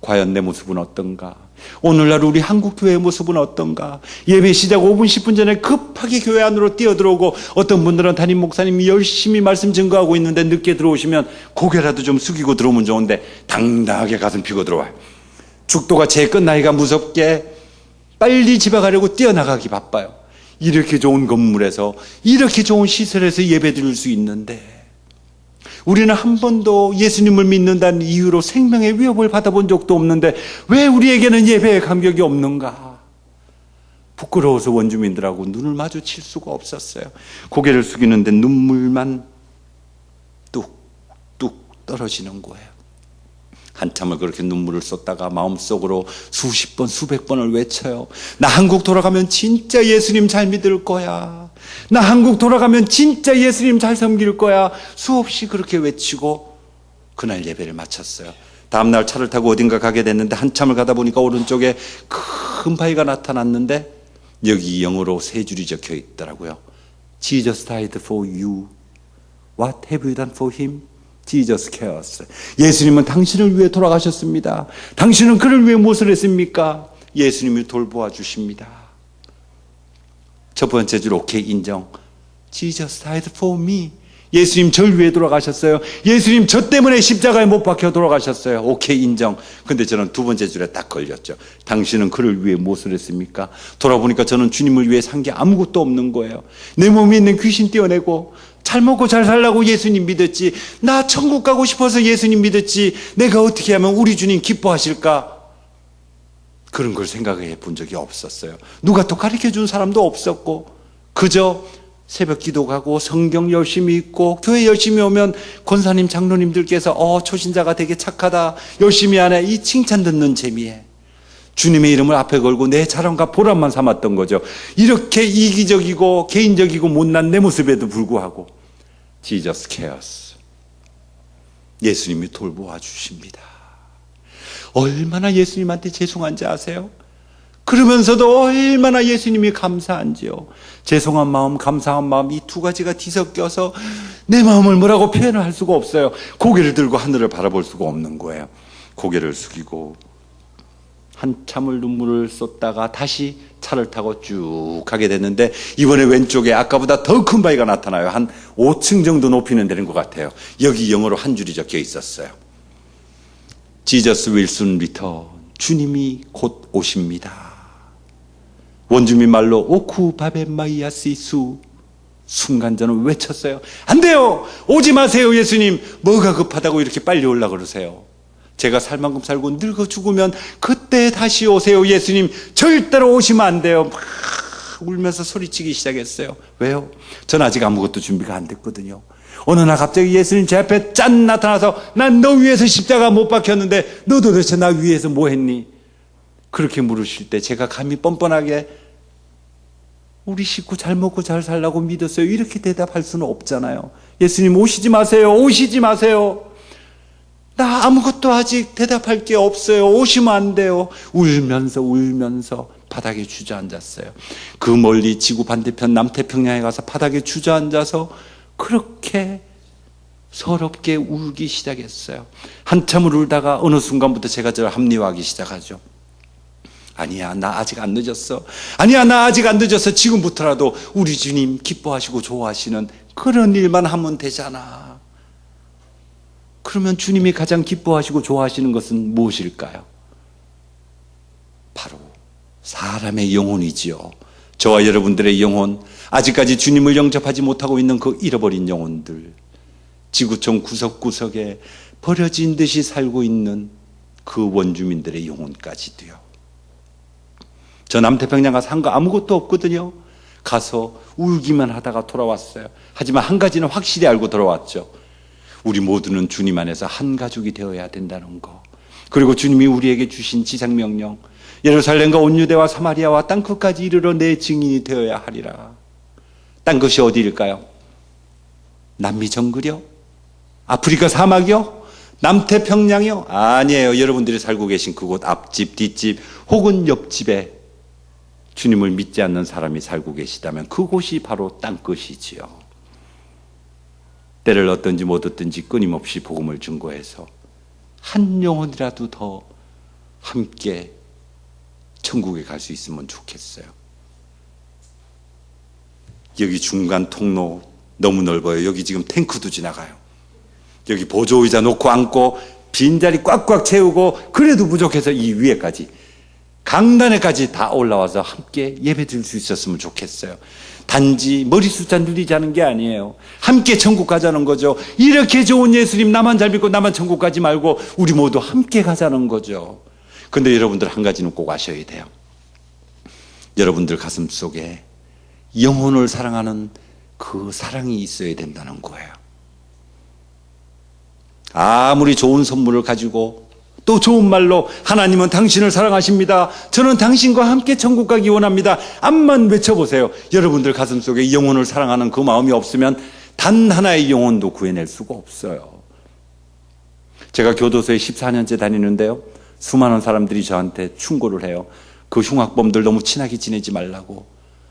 과연 내 모습은 어떤가? 오늘날 우리 한국교회의 모습은 어떤가? 예배 시작 5분 10분 전에 급하게 교회 안으로 뛰어들어오고 어떤 분들은 담임 목사님이 열심히 말씀 증거하고 있는데 늦게 들어오시면 고개라도 좀 숙이고 들어오면 좋은데 당당하게 가슴 피고 들어와요. 죽도가 제 끝나기가 무섭게 빨리 집에 가려고 뛰어나가기 바빠요. 이렇게 좋은 건물에서 이렇게 좋은 시설에서 예배 드릴 수 있는데 우리는 한 번도 예수님을 믿는다는 이유로 생명의 위협을 받아본 적도 없는데 왜 우리에게는 예배의 감격이 없는가? 부끄러워서 원주민들하고 눈을 마주칠 수가 없었어요. 고개를 숙이는데 눈물만 뚝뚝 떨어지는 거예요. 한참을 그렇게 눈물을 쏟다가 마음속으로 수십 번 수백 번을 외쳐요. 나 한국 돌아가면 진짜 예수님 잘 믿을 거야. 나 한국 돌아가면 진짜 예수님 잘 섬길 거야. 수없이 그렇게 외치고 그날 예배를 마쳤어요. 다음날 차를 타고 어딘가 가게 됐는데 한참을 가다 보니까 오른쪽에 큰 바위가 나타났는데 여기 영어로 3줄이 적혀 있더라고요. Jesus died for you. What have you done for him? Jesus cares. 예수님은 당신을 위해 돌아가셨습니다. 당신은 그를 위해 무엇을 했습니까? 예수님이 돌보아 주십니다. 첫 번째 줄 오케이 인정. Jesus died for me. 예수님 절 위해 돌아가셨어요. 예수님 저 때문에 십자가에 못 박혀 돌아가셨어요. 오케이 인정. 근데 저는 두 번째 줄에 딱 걸렸죠. 당신은 그를 위해 무엇을 했습니까? 돌아보니까 저는 주님을 위해 산 게 아무것도 없는 거예요. 내 몸에 있는 귀신 떼어내고 잘 먹고 잘 살라고 예수님 믿었지. 나 천국 가고 싶어서 예수님 믿었지. 내가 어떻게 하면 우리 주님 기뻐하실까? 그런 걸 생각해 본 적이 없었어요. 누가 또 가르쳐 준 사람도 없었고 그저 새벽 기도 가고 성경 열심히 읽고 교회 열심히 오면 권사님 장로님들께서 초신자가 되게 착하다 열심히 하네 이 칭찬 듣는 재미에 주님의 이름을 앞에 걸고 내 자랑과 보람만 삼았던 거죠. 이렇게 이기적이고 개인적이고 못난 내 모습에도 불구하고 Jesus cares. 예수님이 돌보아 주십니다. 얼마나 예수님한테 죄송한지 아세요? 그러면서도 얼마나 예수님이 감사한지요. 죄송한 마음, 감사한 마음 이 두 가지가 뒤섞여서 내 마음을 뭐라고 표현을 할 수가 없어요. 고개를 들고 하늘을 바라볼 수가 없는 거예요. 고개를 숙이고 한참을 눈물을 쏟다가 다시 차를 타고 쭉 가게 됐는데 이번에 왼쪽에 아까보다 더 큰 바위가 나타나요. 한 5층 정도 높이는 되는 것 같아요. 여기 영어로 한 줄이 적혀 있었어요. Jesus will soon return. 주님이 곧 오십니다. 원주민 말로 오쿠 바베 마이아시수. 순간 저는 외쳤어요. 안 돼요. 오지 마세요, 예수님. 뭐가 급하다고 이렇게 빨리 오려고 그러세요. 제가 살 만큼 살고 늙어 죽으면 그때 다시 오세요, 예수님. 절대로 오시면 안 돼요. 막 울면서 소리치기 시작했어요. 왜요? 전 아직 아무것도 준비가 안 됐거든요. 어느 날 갑자기 예수님 제 앞에 짠 나타나서 난 너 위에서 십자가 못 박혔는데 너 도대체 나 위에서 뭐 했니? 그렇게 물으실 때 제가 감히 뻔뻔하게 우리 식구 잘 먹고 잘 살라고 믿었어요. 이렇게 대답할 수는 없잖아요. 예수님 오시지 마세요. 오시지 마세요. 나 아무것도 아직 대답할 게 없어요. 오시면 안 돼요. 울면서 바닥에 주저앉았어요. 그 멀리 지구 반대편 남태평양에 가서 바닥에 주저앉아서 그렇게 서럽게 울기 시작했어요. 한참을 울다가 어느 순간부터 제가 저를 합리화하기 시작하죠. 아니야, 나 아직 안 늦었어. 아니야, 나 아직 안 늦었어. 지금부터라도 우리 주님 기뻐하시고 좋아하시는 그런 일만 하면 되잖아. 그러면 주님이 가장 기뻐하시고 좋아하시는 것은 무엇일까요? 바로 사람의 영혼이지요. 저와 여러분들의 영혼, 아직까지 주님을 영접하지 못하고 있는 그 잃어버린 영혼들, 지구촌 구석구석에 버려진 듯이 살고 있는 그 원주민들의 영혼까지도요. 저 남태평양 가서 한 거 아무것도 없거든요. 가서 울기만 하다가 돌아왔어요. 하지만 한 가지는 확실히 알고 돌아왔죠. 우리 모두는 주님 안에서 한 가족이 되어야 된다는 거. 그리고 주님이 우리에게 주신 지상명령, 예루살렘과 온 유대와 사마리아와 땅끝까지 이르러 내 증인이 되어야 하리라. 땅끝이 어디일까요? 남미 정글이요? 아프리카 사막이요? 남태평양이요? 아니에요. 여러분들이 살고 계신 그곳 앞집, 뒷집 혹은 옆집에 주님을 믿지 않는 사람이 살고 계시다면 그곳이 바로 땅끝이지요. 때를 얻든지 못 얻든지 끊임없이 복음을 증거해서 한 영혼이라도 더 함께 천국에 갈 수 있으면 좋겠어요. 여기 중간 통로 너무 넓어요. 여기 지금 탱크도 지나가요. 여기 보조의자 놓고 앉고 빈자리 꽉꽉 채우고 그래도 부족해서 이 위에까지 강단에까지 다 올라와서 함께 예배 드릴 수 있었으면 좋겠어요. 단지 머리 숫자 누리자는 게 아니에요. 함께 천국 가자는 거죠. 이렇게 좋은 예수님 나만 잘 믿고 나만 천국 가지 말고 우리 모두 함께 가자는 거죠. 그런데 여러분들 한 가지는 꼭 아셔야 돼요. 여러분들 가슴 속에 영혼을 사랑하는 그 사랑이 있어야 된다는 거예요. 아무리 좋은 선물을 가지고 또 좋은 말로 하나님은 당신을 사랑하십니다. 저는 당신과 함께 천국 가기 원합니다. 암만 외쳐보세요. 여러분들 가슴 속에 영혼을 사랑하는 그 마음이 없으면 단 하나의 영혼도 구해낼 수가 없어요. 제가 교도소에 14년째 다니는데요. 수많은 사람들이 저한테 충고를 해요. 그 흉악범들 너무 친하게 지내지 말라고.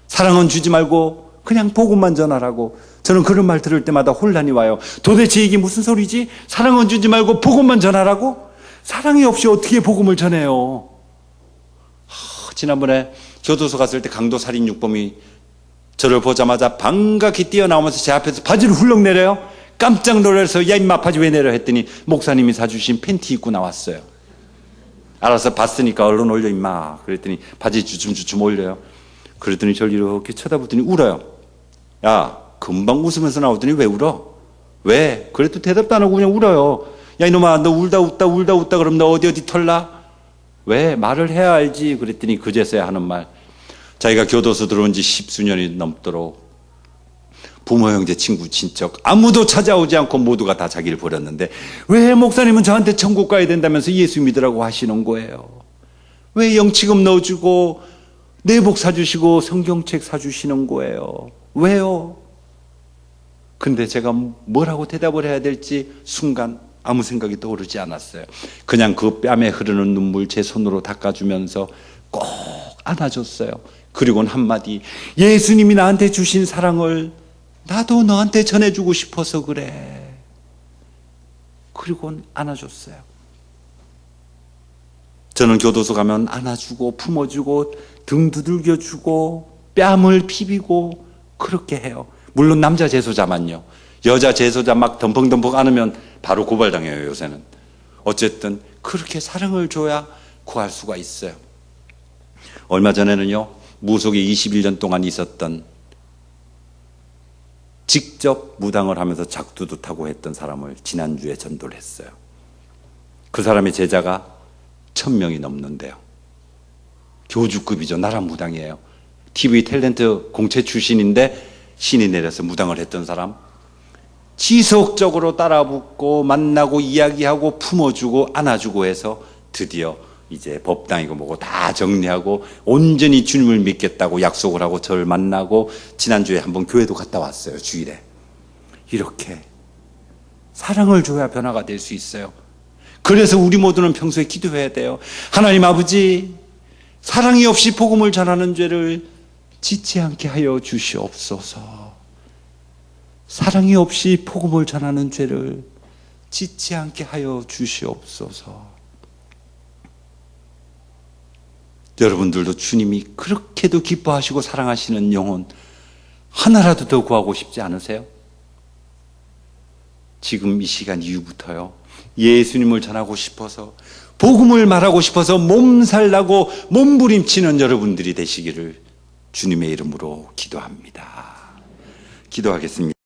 사랑은 주지 말고 그냥 복음만 전하라고. 저는 그런 말 들을 때마다 혼란이 와요. 도대체 이게 무슨 소리지? 사랑은 주지 말고 복음만 전하라고? 사랑이 없이 어떻게 복음을 전해요? 지난번에 교도소 갔을 때 강도 살인 육범이 저를 보자마자 반갑게 뛰어나오면서 제 앞에서 바지를 훌렁 내려요. 깜짝 놀라서 야 임마 바지 왜 내려 했더니 목사님이 사주신 팬티 입고 나왔어요. 알아서 봤으니까 얼른 올려 임마. 그랬더니 바지 주춤주춤 올려요. 그랬더니 저를 이렇게 쳐다보더니 울어요. 야 금방 웃으면서 나오더니 왜 울어? 왜? 그래도 대답도 안 하고 그냥 울어요. 야 이놈아 너 울다 웃다 그럼 너 어디 털나? 왜? 말을 해야 알지. 그랬더니 그제서야 하는 말. 자기가 교도소 들어온 지 10수년이 넘도록 부모 형제 친구 친척 아무도 찾아오지 않고 모두가 다 자기를 버렸는데 왜 목사님은 저한테 천국 가야 된다면서 예수 믿으라고 하시는 거예요? 왜 영치금 넣어주고 내복 사주시고 성경책 사주시는 거예요? 왜요? 근데 제가 뭐라고 대답을 해야 될지 순간 아무 생각이 떠오르지 않았어요. 그냥 그 뺨에 흐르는 눈물 제 손으로 닦아주면서 꼭 안아줬어요. 그리고는 한마디, 예수님이 나한테 주신 사랑을 나도 너한테 전해주고 싶어서 그래. 그리고는 안아줬어요. 저는 교도소 가면 안아주고 품어주고 등 두들겨주고 뺨을 비비고 그렇게 해요. 물론 남자 재소자만요. 여자 재소자 막 덤벙덤벙 안으면 바로 고발당해요, 요새는. 어쨌든 그렇게 사랑을 줘야 구할 수가 있어요. 얼마 전에는요, 무속에 21년 동안 있었던, 직접 무당을 하면서 작두도 타고 했던 사람을 지난주에 전도를 했어요. 그 사람의 제자가 1000명이 넘는데요. 교주급이죠. 나라 무당이에요. TV 탤런트 공채 출신인데 신이 내려서 무당을 했던 사람, 지속적으로 따라붙고 만나고 이야기하고 품어주고 안아주고 해서 드디어 이제 법당이고 뭐고 다 정리하고 온전히 주님을 믿겠다고 약속을 하고 저를 만나고 지난주에 한번 교회도 갔다 왔어요. 주일에. 이렇게 사랑을 줘야 변화가 될 수 있어요. 그래서 우리 모두는 평소에 기도해야 돼요. 하나님 아버지, 사랑이 없이 복음을 전하는 죄를 짓지 않게 하여 주시옵소서. 사랑이 없이 복음을 전하는 죄를 짓지 않게 하여 주시옵소서. 여러분들도 주님이 그렇게도 기뻐하시고 사랑하시는 영혼 하나라도 더 구하고 싶지 않으세요? 지금 이 시간 이후부터요, 예수님을 전하고 싶어서, 복음을 말하고 싶어서 몸살나고 몸부림치는 여러분들이 되시기를 주님의 이름으로 기도합니다. 기도하겠습니다.